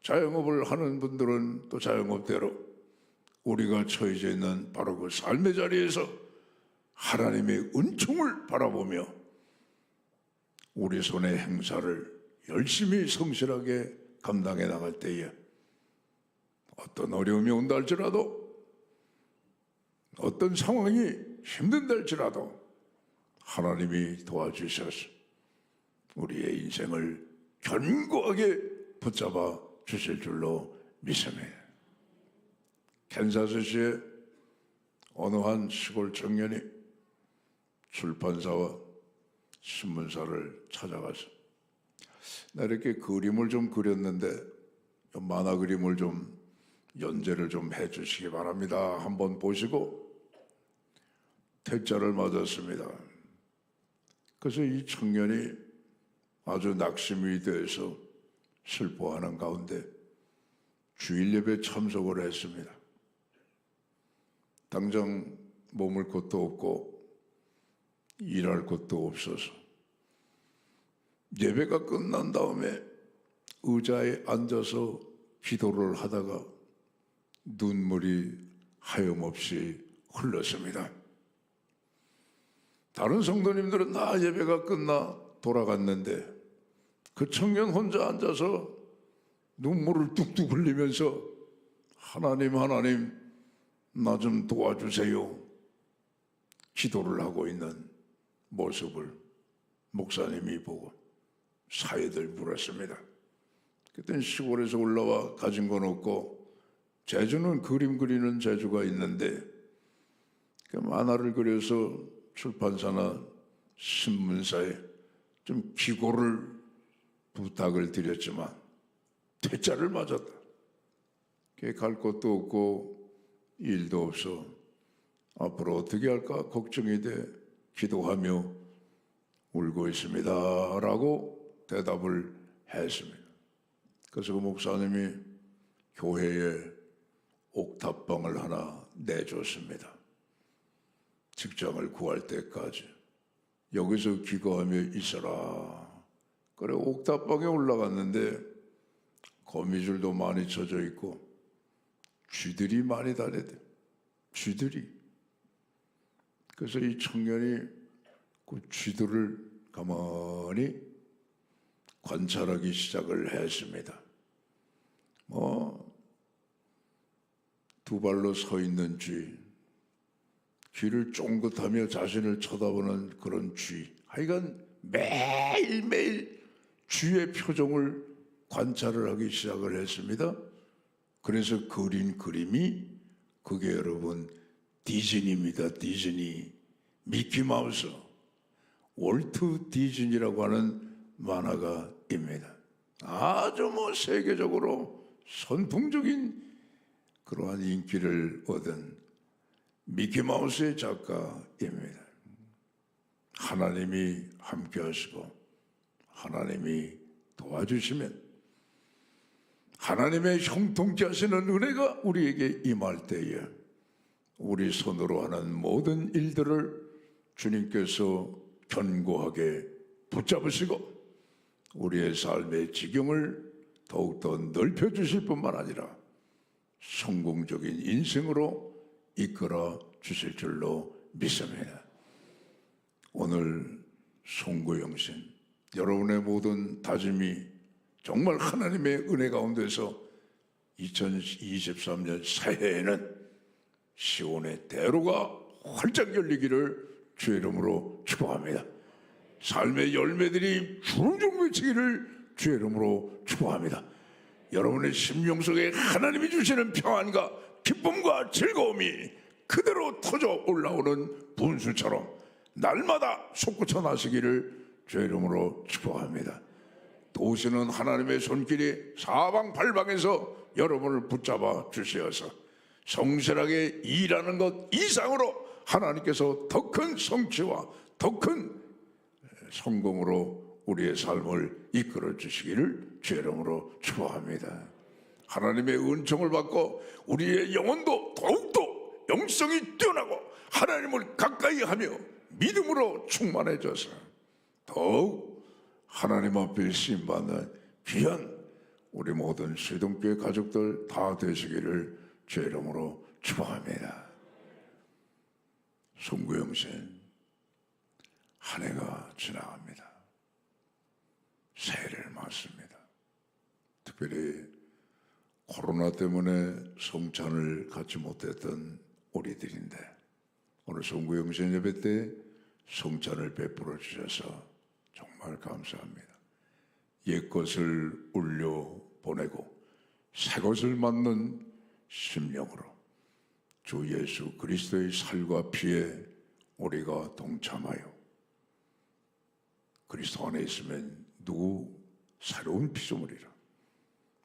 자영업을 하는 분들은 또 자영업대로 우리가 처해져 있는 바로 그 삶의 자리에서 하나님의 은총을 바라보며 우리 손의 행사를 열심히 성실하게 감당해 나갈 때에 어떤 어려움이 온다 할지라도 어떤 상황이 힘든다 할지라도 하나님이 도와주셔서 우리의 인생을 견고하게 붙잡아 주실 줄로 믿습니다. 캔사스시의 어느 한 시골 청년이 출판사와 신문사를 찾아가서 나 이렇게 그림을 좀 그렸는데 만화 그림을 좀 연재를 좀 해주시기 바랍니다. 한번 보시고 퇴짜를 맞았습니다. 그래서 이 청년이 아주 낙심이 돼서 슬퍼하는 가운데 주일 예배 참석을 했습니다. 당장 머물 곳도 없고 일할 곳도 없어서 예배가 끝난 다음에 의자에 앉아서 기도를 하다가 눈물이 하염없이 흘렀습니다. 다른 성도님들은 다 예배가 끝나 돌아갔는데 그 청년 혼자 앉아서 눈물을 뚝뚝 흘리면서 하나님 나 좀 도와주세요 기도를 하고 있는 모습을 목사님이 보고 사회들 물었습니다. 그때는 시골에서 올라와 가진 건 없고 재주는 그림 그리는 재주가 있는데 그 만화를 그려서 출판사나 신문사에 좀 기고를 부탁을 드렸지만 퇴짜를 맞았다. 갈 곳도 없고 일도 없어 앞으로 어떻게 할까 걱정이 돼 기도하며 울고 있습니다 라고 대답을 했습니다. 그래서 그 목사님이 교회에 옥탑방을 하나 내줬습니다. 직장을 구할 때까지 여기서 기거하며 있어라. 그래 옥탑방에 올라갔는데 거미줄도 많이 쳐져 있고 쥐들이 많이 다녔대. 쥐들이. 그래서 이 청년이 그 쥐들을 가만히 관찰하기 시작을 했습니다. 두 발로 서 있는 쥐, 귀를 쫑긋하며 자신을 쳐다보는 그런 쥐. 하여간 매일매일 쥐의 표정을 관찰을 하기 시작을 했습니다. 그래서 그린 그림이 그게 여러분 디즈니입니다. 디즈니. 미키마우스. 월트 디즈니라고 하는 만화가입니다. 아주 세계적으로 선풍적인 그러한 인기를 얻은 미키마우스의 작가입니다. 하나님이 함께 하시고 하나님이 도와주시면 하나님의 형통케 하시는 은혜가 우리에게 임할 때에 우리 손으로 하는 모든 일들을 주님께서 견고하게 붙잡으시고 우리의 삶의 지경을 더욱더 넓혀주실 뿐만 아니라 성공적인 인생으로 이끌어 주실 줄로 믿습니다. 오늘 송구영신 여러분의 모든 다짐이 정말 하나님의 은혜 가운데서 2023년 새해에는 시온의 대로가 활짝 열리기를 주의 이름으로 축복합니다. 삶의 열매들이 주룩주룩 맺히기를 주의 이름으로 축복합니다. 여러분의 심령 속에 하나님이 주시는 평안과 기쁨과 즐거움이 그대로 터져 올라오는 분수처럼 날마다 솟구쳐 나시기를 주의 이름으로 축복합니다. 도우시는 하나님의 손길이 사방팔방에서 여러분을 붙잡아 주시어서 성실하게 일하는 것 이상으로 하나님께서 더 큰 성취와 더 큰 성공으로 우리의 삶을 이끌어 주시기를 주의 이름으로 축복합니다. 하나님의 은총을 받고 우리의 영혼도 더욱더 영성이 뛰어나고 하나님을 가까이 하며 믿음으로 충만해져서 더욱 하나님 앞에 쓰임받는 귀한 우리 모든 세동교회 가족들 다 되시기를 주의 이름으로 축복합니다. 송구영신 한 해가 지나갑니다. 새해를 맞습니다. 특별히 코로나 때문에 성찬을 갖지 못했던 우리들인데 오늘 송구영신 예배 때 성찬을 베풀어 주셔서 정말 감사합니다. 옛것을 울려 보내고 새것을 맞는 심령으로 주 예수 그리스도의 살과 피에 우리가 동참하여 그리스도 안에 있으면 누구 새로운 피조물이라.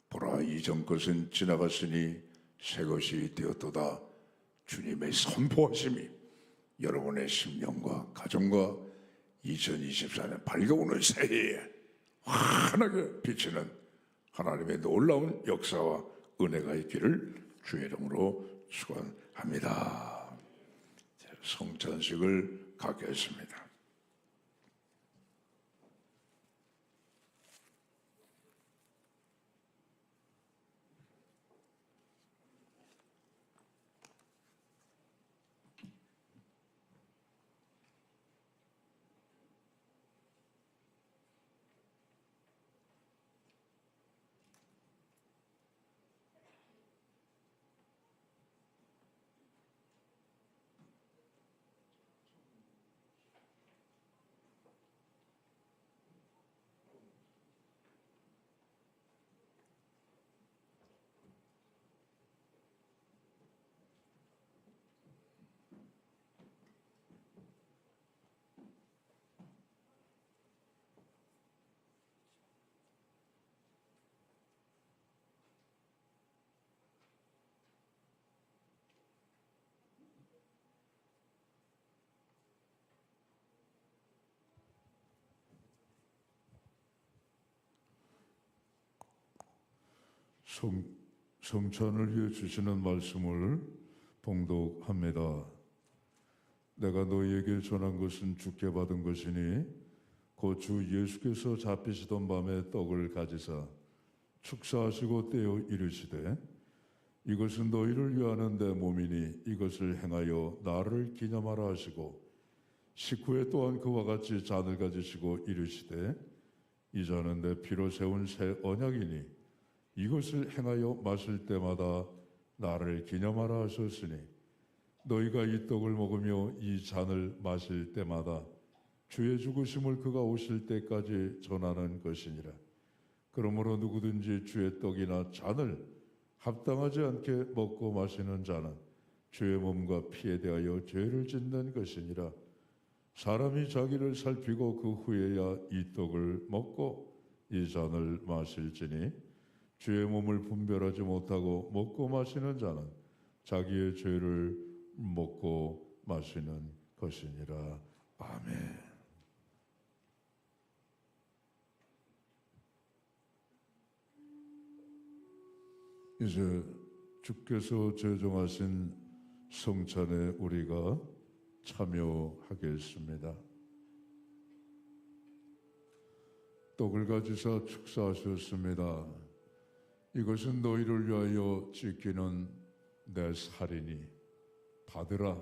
보라 이전 것은 지나갔으니 새 것이 되었도다. 주님의 선포하심이 여러분의 심령과 가정과 2024년 밝아오는 새해에 환하게 비치는 하나님의 놀라운 역사와 은혜가 있기를 주의 이름으로 축원합니다. 성찬식을 갖겠습니다. 성찬을 위해 주시는 말씀을 봉독합니다. 내가 너희에게 전한 것은 주께 받은 것이니 곧 주 예수께서 잡히시던 밤에 떡을 가지사 축사하시고 떼어 이르시되 이것은 너희를 위하는 내 몸이니 이것을 행하여 나를 기념하라 하시고 식후에 또한 그와 같이 잔을 가지시고 이르시되 이 잔은 내 피로 세운 새 언약이니 이것을 행하여 마실 때마다 나를 기념하라 하셨으니 너희가 이 떡을 먹으며 이 잔을 마실 때마다 주의 죽으심을 그가 오실 때까지 전하는 것이니라. 그러므로 누구든지 주의 떡이나 잔을 합당하지 않게 먹고 마시는 자는 주의 몸과 피에 대하여 죄를 짓는 것이니라. 사람이 자기를 살피고 그 후에야 이 떡을 먹고 이 잔을 마실지니 주의 몸을 분별하지 못하고 먹고 마시는 자는 자기의 죄를 먹고 마시는 것이니라. 아멘. 이제 주께서 제정하신 성찬에 우리가 참여하겠습니다. 떡을 가지사 축사하셨습니다. 이것은 너희를 위하여 지키는 내 살이니 받으라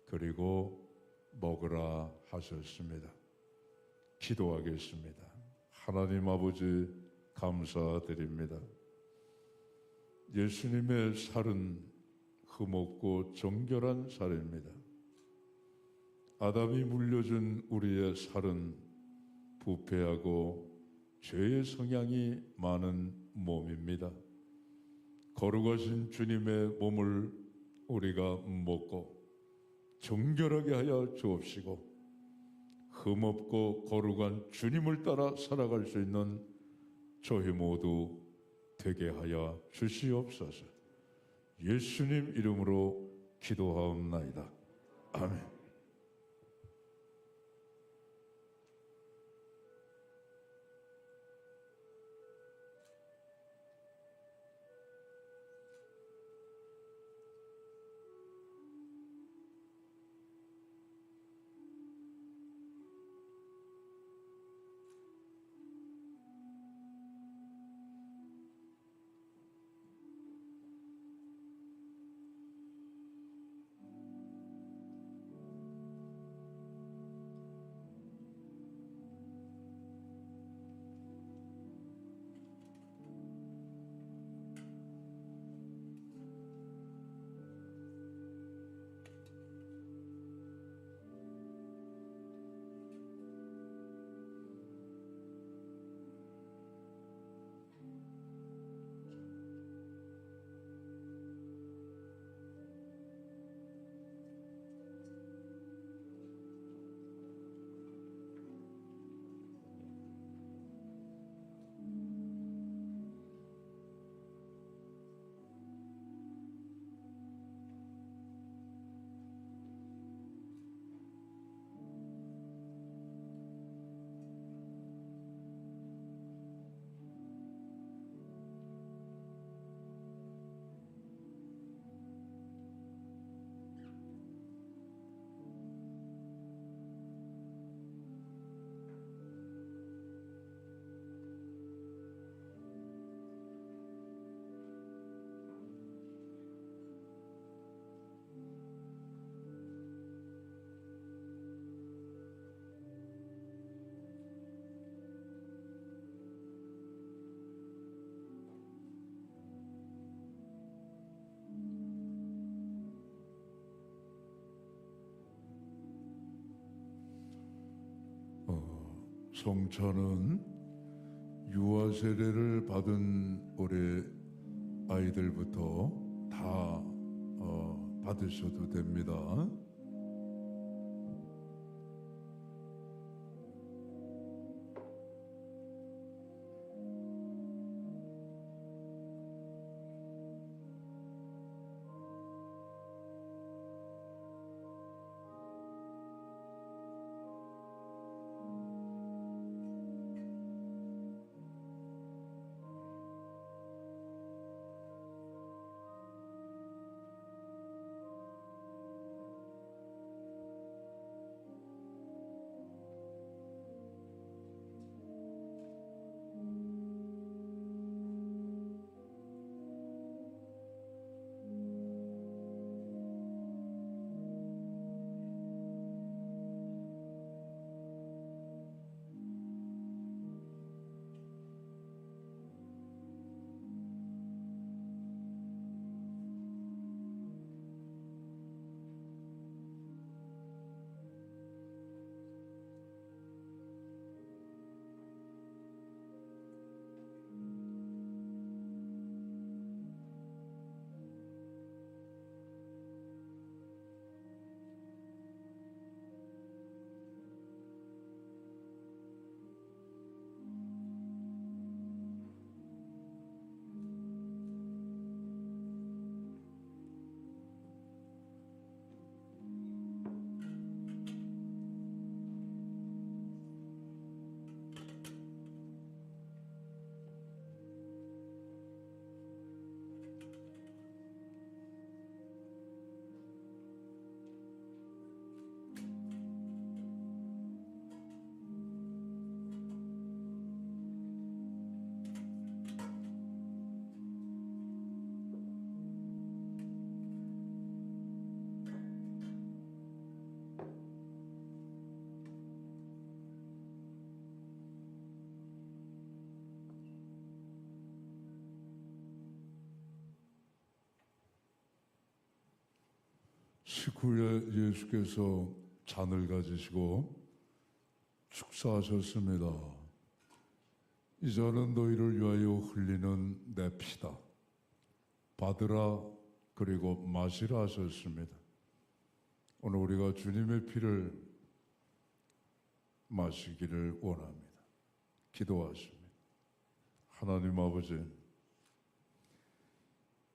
그리고 먹으라 하셨습니다. 기도하겠습니다. 하나님 아버지 감사드립니다. 예수님의 살은 흠없고 정결한 살입니다. 아담이 물려준 우리의 살은 부패하고 죄의 성향이 많은 몸입니다. 거룩하신 주님의 몸을 우리가 먹고 정결하게 하여 주옵시고 흠없고 거룩한 주님을 따라 살아갈 수 있는 저희 모두 되게 하여 주시옵소서. 예수님 이름으로 기도하옵나이다. 아멘. 성찬은 유아 세례를 받은 우리 아이들부터 다 받으셔도 됩니다. 식후에 예수께서 잔을 가지시고 축사하셨습니다. 이 잔은 너희를 위하여 흘리는 내 피다. 받으라 그리고 마시라 하셨습니다. 오늘 우리가 주님의 피를 마시기를 원합니다. 기도하십니다. 하나님 아버지,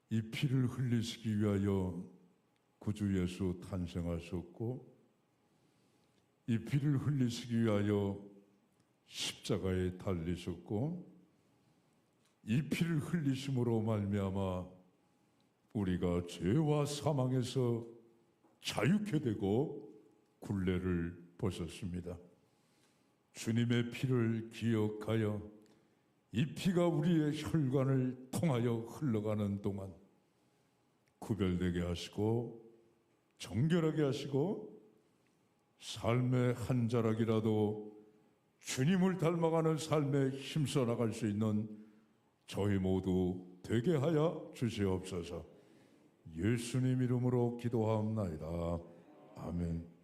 이 피를 흘리시기 위하여 구주 예수 탄생하셨고, 이 피를 흘리시기 위하여 십자가에 달리셨고, 이 피를 흘리심으로 말미암아 우리가 죄와 사망에서 자유케 되고 굴레를 벗었습니다. 주님의 피를 기억하여 이 피가 우리의 혈관을 통하여 흘러가는 동안 구별되게 하시고 정결하게 하시고 삶의 한 자락이라도 주님을 닮아가는 삶에 힘써 나갈 수 있는 저희 모두 되게 하여 주시옵소서. 예수님 이름으로 기도하옵나이다. 아멘.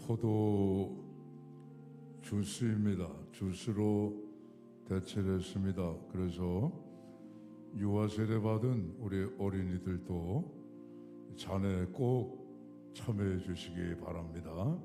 포도 주스입니다. 주스로 대체를 했습니다. 그래서 유아 세례 받은 우리 어린이들도 잔에 꼭 참여해 주시기 바랍니다.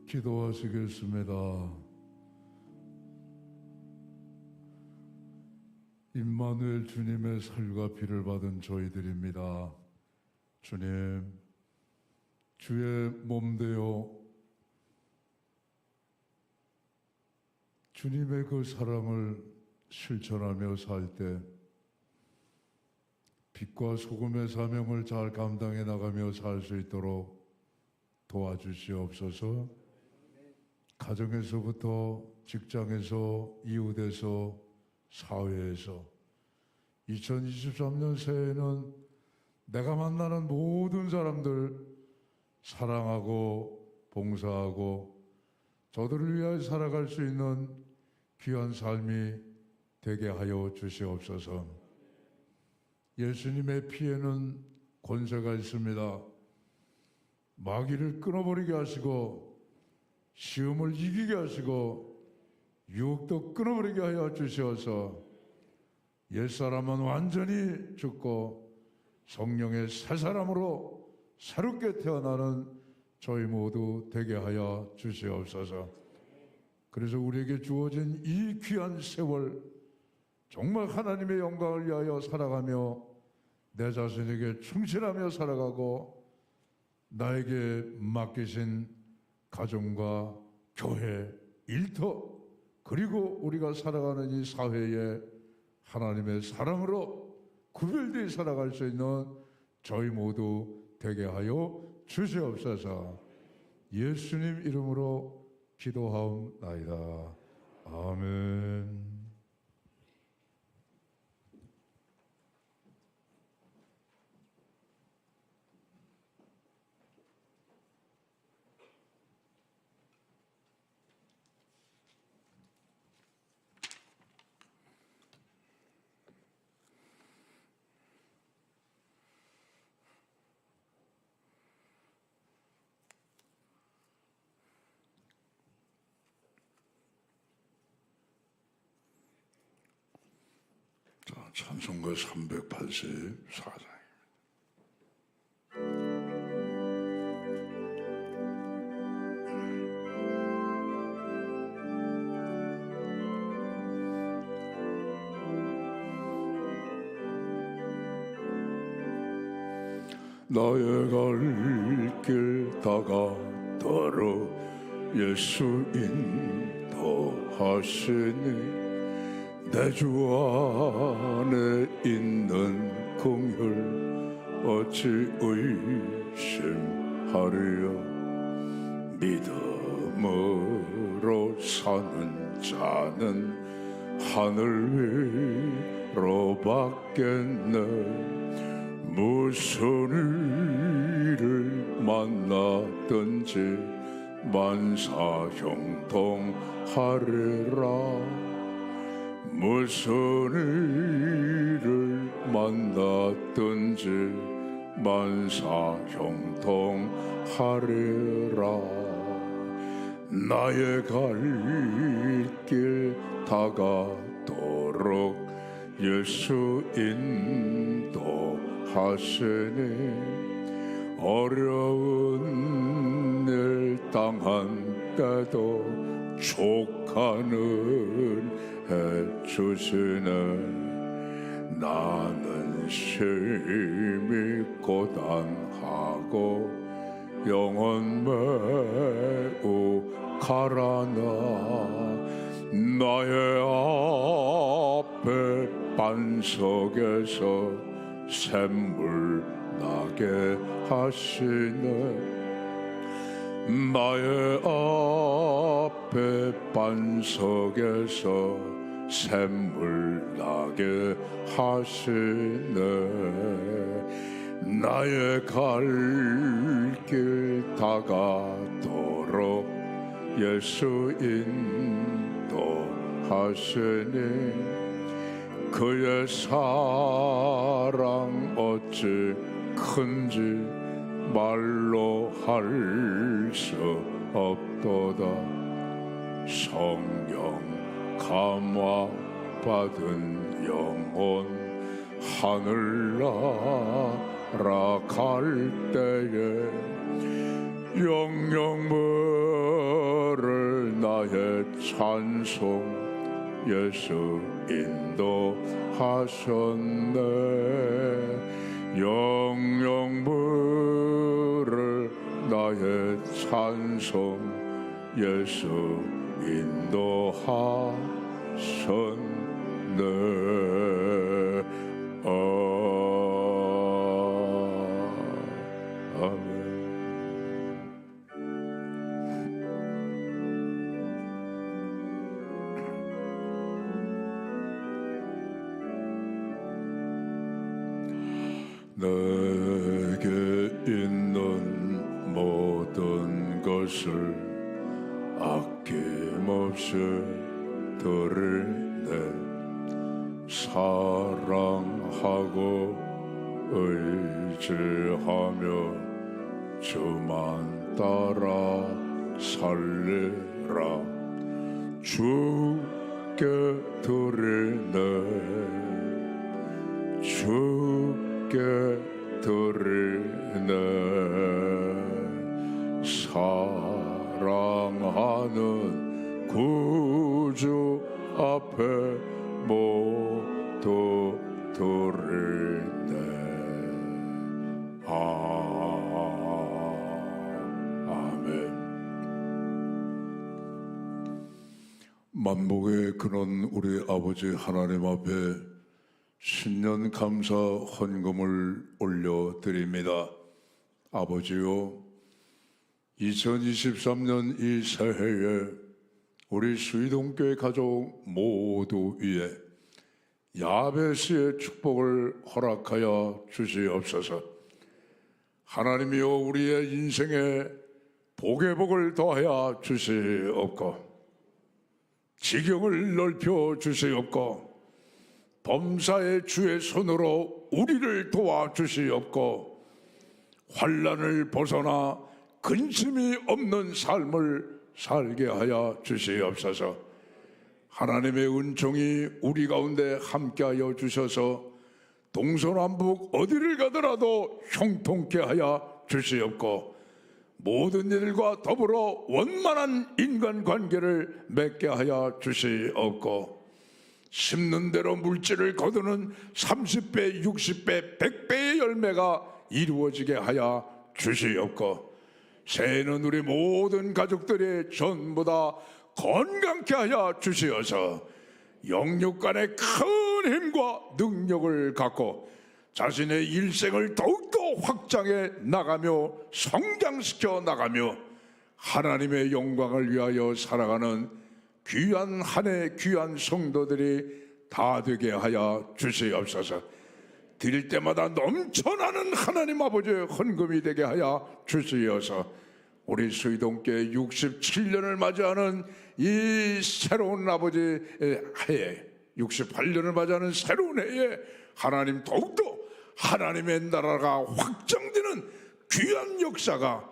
기도하시겠습니다. 임마누엘 주님의 살과 피를 받은 저희들입니다. 주님, 주의 몸 되어 주님의 그 사랑을 실천하며 살 때 빛과 소금의 사명을 잘 감당해 나가며 살 수 있도록 도와주시옵소서. 가정에서부터 직장에서, 이웃에서, 사회에서 2023년 새해에는 내가 만나는 모든 사람들 사랑하고 봉사하고 저들을 위하여 살아갈 수 있는 귀한 삶이 되게 하여 주시옵소서. 예수님의 피에는 권세가 있습니다. 마귀를 끊어버리게 하시고 시험을 이기게 하시고 유혹도 끊어버리게 하여 주시어서 옛사람은 완전히 죽고 성령의 새 사람으로 새롭게 태어나는 저희 모두 되게 하여 주시옵소서. 그래서 우리에게 주어진 이 귀한 세월 정말 하나님의 영광을 위하여 살아가며 내 자신에게 충실하며 살아가고 나에게 맡기신 가정과 교회, 일터 그리고 우리가 살아가는 이 사회에 하나님의 사랑으로 구별되어 살아갈 수 있는 저희 모두 되게 하여 주시옵소서. 예수님 이름으로 기도하옵나이다. 아멘. 찬송가 384장. 나의 갈 길 다가도록 예수 인도하시니 내 주 안에 있는 긍휼 어찌 의심하리요. 믿음으로 사는 자는 하늘 위로밖에 무슨 일을 만나든지 만사형통하리라. 무슨 일을 만나든지 만사형통하리라. 나의 갈 길 다가도록 예수 인도하시니 어려운 일 당한 때도 족하는 해주시네. 나는 심히 고단하고 영혼 매우 가라나. 나의 앞에 반석에서 샘물 나게 하시네. 나의 앞에 반석에서 샘물 나게 하시네. 나의 갈 길 다가도록 예수 인도하시니 그의 사랑 어찌 큰지 말로 할 수 없도다. 성령 감화 받은 영혼 하늘나라 갈 때에 영영 나의 찬송 예수 인도하셨네. 영영 부를 나의 찬송 예수 인도하셨네. 아멘. 내게 있는 모든 것을 아낌없이 드리네. 사랑하고 의지하며 주만 따라 살리라. 주께 드리네. 주께 드리네. 사랑하는 구주 앞에 모두 드리네. 아멘. 만복의 근원 우리 아버지 하나님 앞에 신년 감사 헌금을 올려드립니다. 아버지요, 2023년 이 새해에 우리 수의동교회 가족 모두 위에 야베스의 축복을 허락하여 주시옵소서. 하나님이여, 우리의 인생에 복의 복을 더하여 주시옵고, 지경을 넓혀 주시옵고, 범사의 주의 손으로 우리를 도와주시옵고, 환난을 벗어나 근심이 없는 삶을 살게 하여 주시옵소서. 하나님의 은총이 우리 가운데 함께하여 주셔서 동서남북 어디를 가더라도 형통케 하여 주시옵고, 모든 이들과 더불어 원만한 인간관계를 맺게 하여 주시옵고, 심는 대로 물질을 거두는 30배, 60배, 100배의 열매가 이루어지게 하여 주시옵고, 새해는 우리 모든 가족들이 전부 다 건강케 하여 주시어서 영육 간의 큰 힘과 능력을 갖고 자신의 일생을 더욱더 확장해 나가며 성장시켜 나가며 하나님의 영광을 위하여 살아가는 귀한 한 해 귀한 성도들이 다 되게 하여 주시옵소서. 드릴 때마다 넘쳐나는 하나님 아버지의 헌금이 되게 하여 주시어서 우리 수의동교회 67년을 맞이하는 이 새로운 아버지의 해에, 68년을 맞이하는 새로운 해에 하나님 더욱더 하나님의 나라가 확장되는 귀한 역사가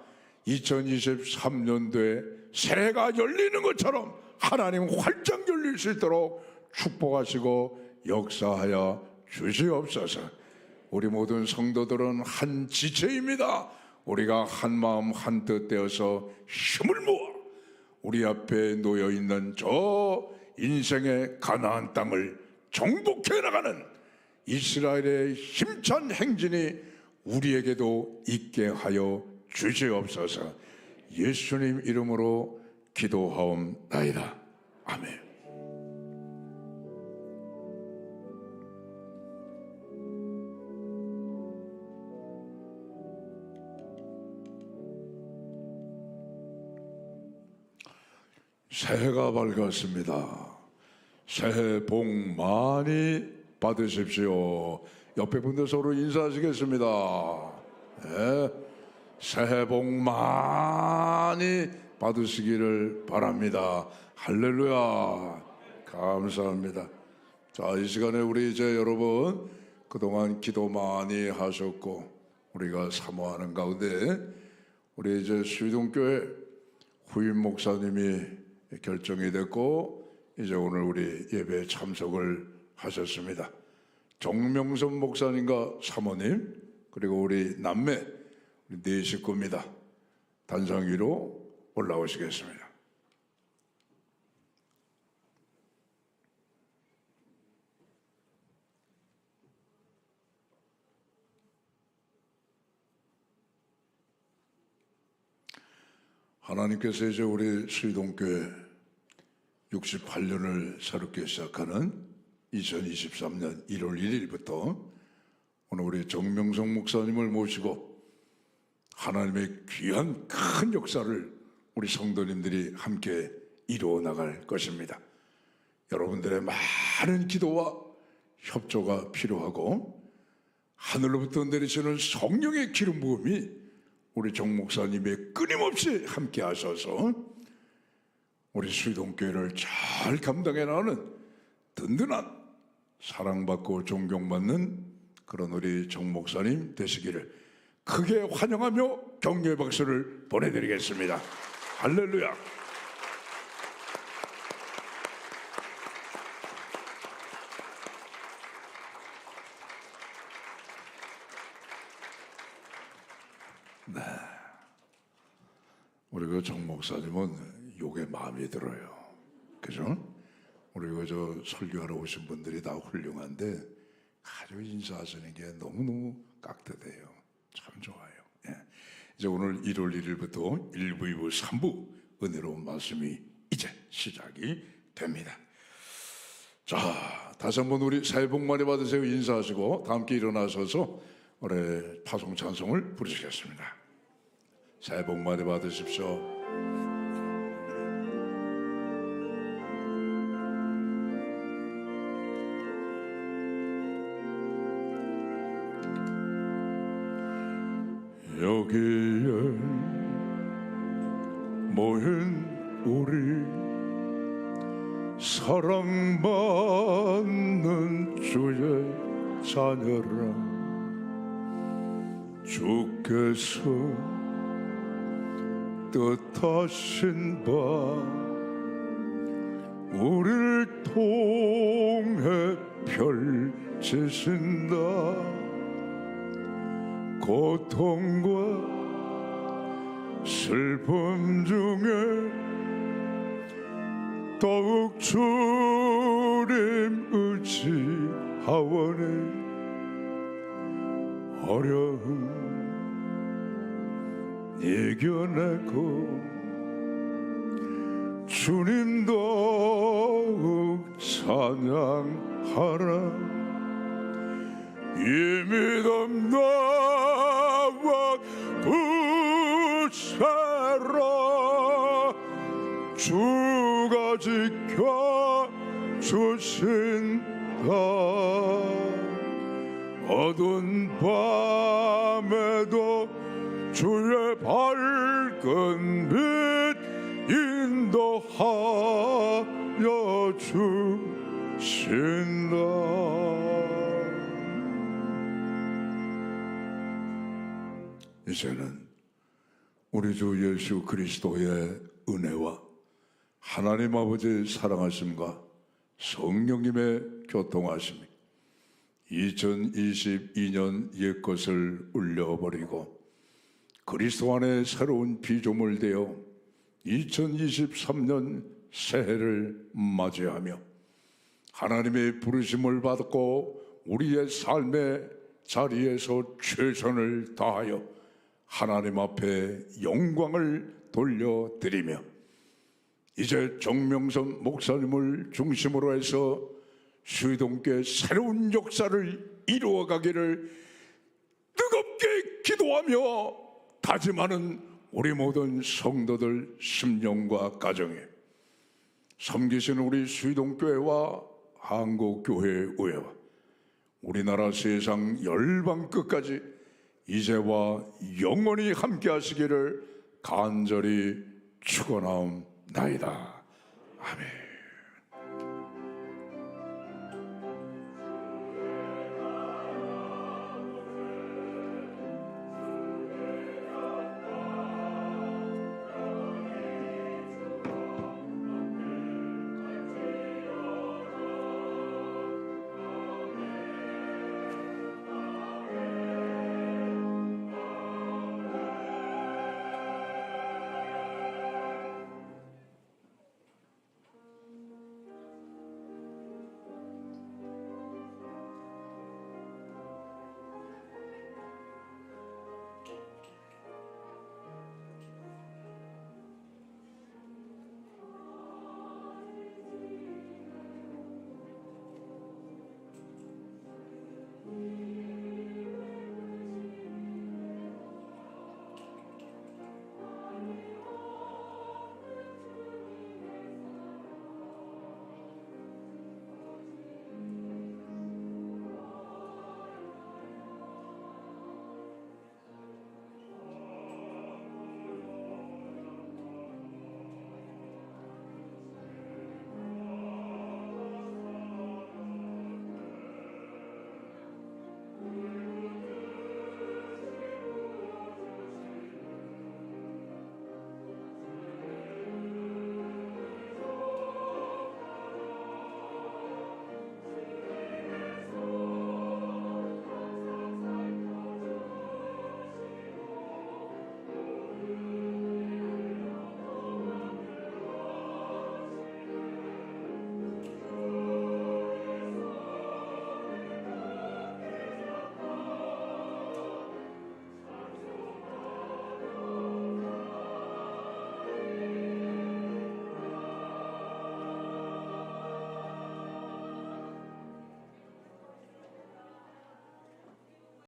2023년도에 새해가 열리는 것처럼 하나님 활짝 열릴 수 있도록 축복하시고 역사하여 주시옵소서. 우리 모든 성도들은 한 지체입니다. 우리가 한 마음 한 뜻 되어서 힘을 모아 우리 앞에 놓여있는 저 인생의 가나안 땅을 정복해 나가는 이스라엘의 힘찬 행진이 우리에게도 있게 하여 주시옵소서. 예수님 이름으로 기도하옵나이다. 아멘. 새해가 밝았습니다. 새해 복 많이 받으십시오. 옆에 분들 서로 인사하시겠습니다. 네. 새해 복 많이 받으시기를 바랍니다. 할렐루야. 감사합니다. 자, 이 시간에 우리 이제 여러분 그동안 기도 많이 하셨고 우리가 사모하는 가운데 우리 이제 수의동교회 후임 목사님이 결정이 됐고 이제 오늘 우리 예배에 참석을 하셨습니다. 정명선 목사님과 사모님 그리고 우리 남매 우리 네 식구입니다. 단상 위로 올라오시겠습니다. 하나님께서 이제 우리 수의동교회 68년을 새롭게 시작하는 2023년 1월 1일부터 오늘 우리 정명성 목사님을 모시고 하나님의 귀한 큰 역사를 우리 성도님들이 함께 이루어 나갈 것입니다. 여러분들의 많은 기도와 협조가 필요하고 하늘로부터 내리시는 성령의 기름 부음이 우리 정 목사님의 끊임없이 함께 하셔서 우리 수의동교회를 잘 감당해 나가는 든든한 사랑받고 존경받는 그런 우리 정 목사님 되시기를 크게 환영하며 격려의 박수를 보내드리겠습니다. 할렐루야. 네, 우리 그 정 목사님은 요게 마음에 들어요. 그죠? 우리 그 설교하러 오신 분들이 다 훌륭한데 아주 인사하시는 게 너무너무 깍듯해요. 참 좋아요. 예. 이제 오늘 1월 1일부터 1부, 2부, 3부 은혜로운 말씀이 이제 시작이 됩니다. 자, 다시 한번 우리 새해 복 많이 받으세요 인사하시고 다 함께 일어나셔서 올해 파송 찬송을 부르시겠습니다. 새해 복 많이 받으십시오. 여기에 모인 우리 사랑받는 주의 자녀라. 주께서 뜻하신 바 우리를 통해 펼치신다. 고통과 슬픔 중에 더욱 주님 의지하오니 어려움 이겨내고 주님 더욱 찬양하라. 이 믿음 나와 붙여라. 주가 지켜주신다. 어두운 밤에도 주의 밝은 빛 인도하여 주신다. 이제는 우리 주 예수 그리스도의 은혜와 하나님 아버지의 사랑하심과 성령님의 교통하심이 2022년 옛것을 울려버리고 그리스도 안에 새로운 피조물 되어 2023년 새해를 맞이하며 하나님의 부르심을 받고 우리의 삶의 자리에서 최선을 다하여 하나님 앞에 영광을 돌려드리며 이제 정명선 목사님을 중심으로 해서 수의동교회 새로운 역사를 이루어가기를 뜨겁게 기도하며 다짐하는 우리 모든 성도들 심령과 가정에 섬기시는 우리 수의동교회와 한국교회의회와 우리나라 세상 열방 끝까지 이제와 영원히 함께 하시기를 간절히 축원하옵나이다. 아멘.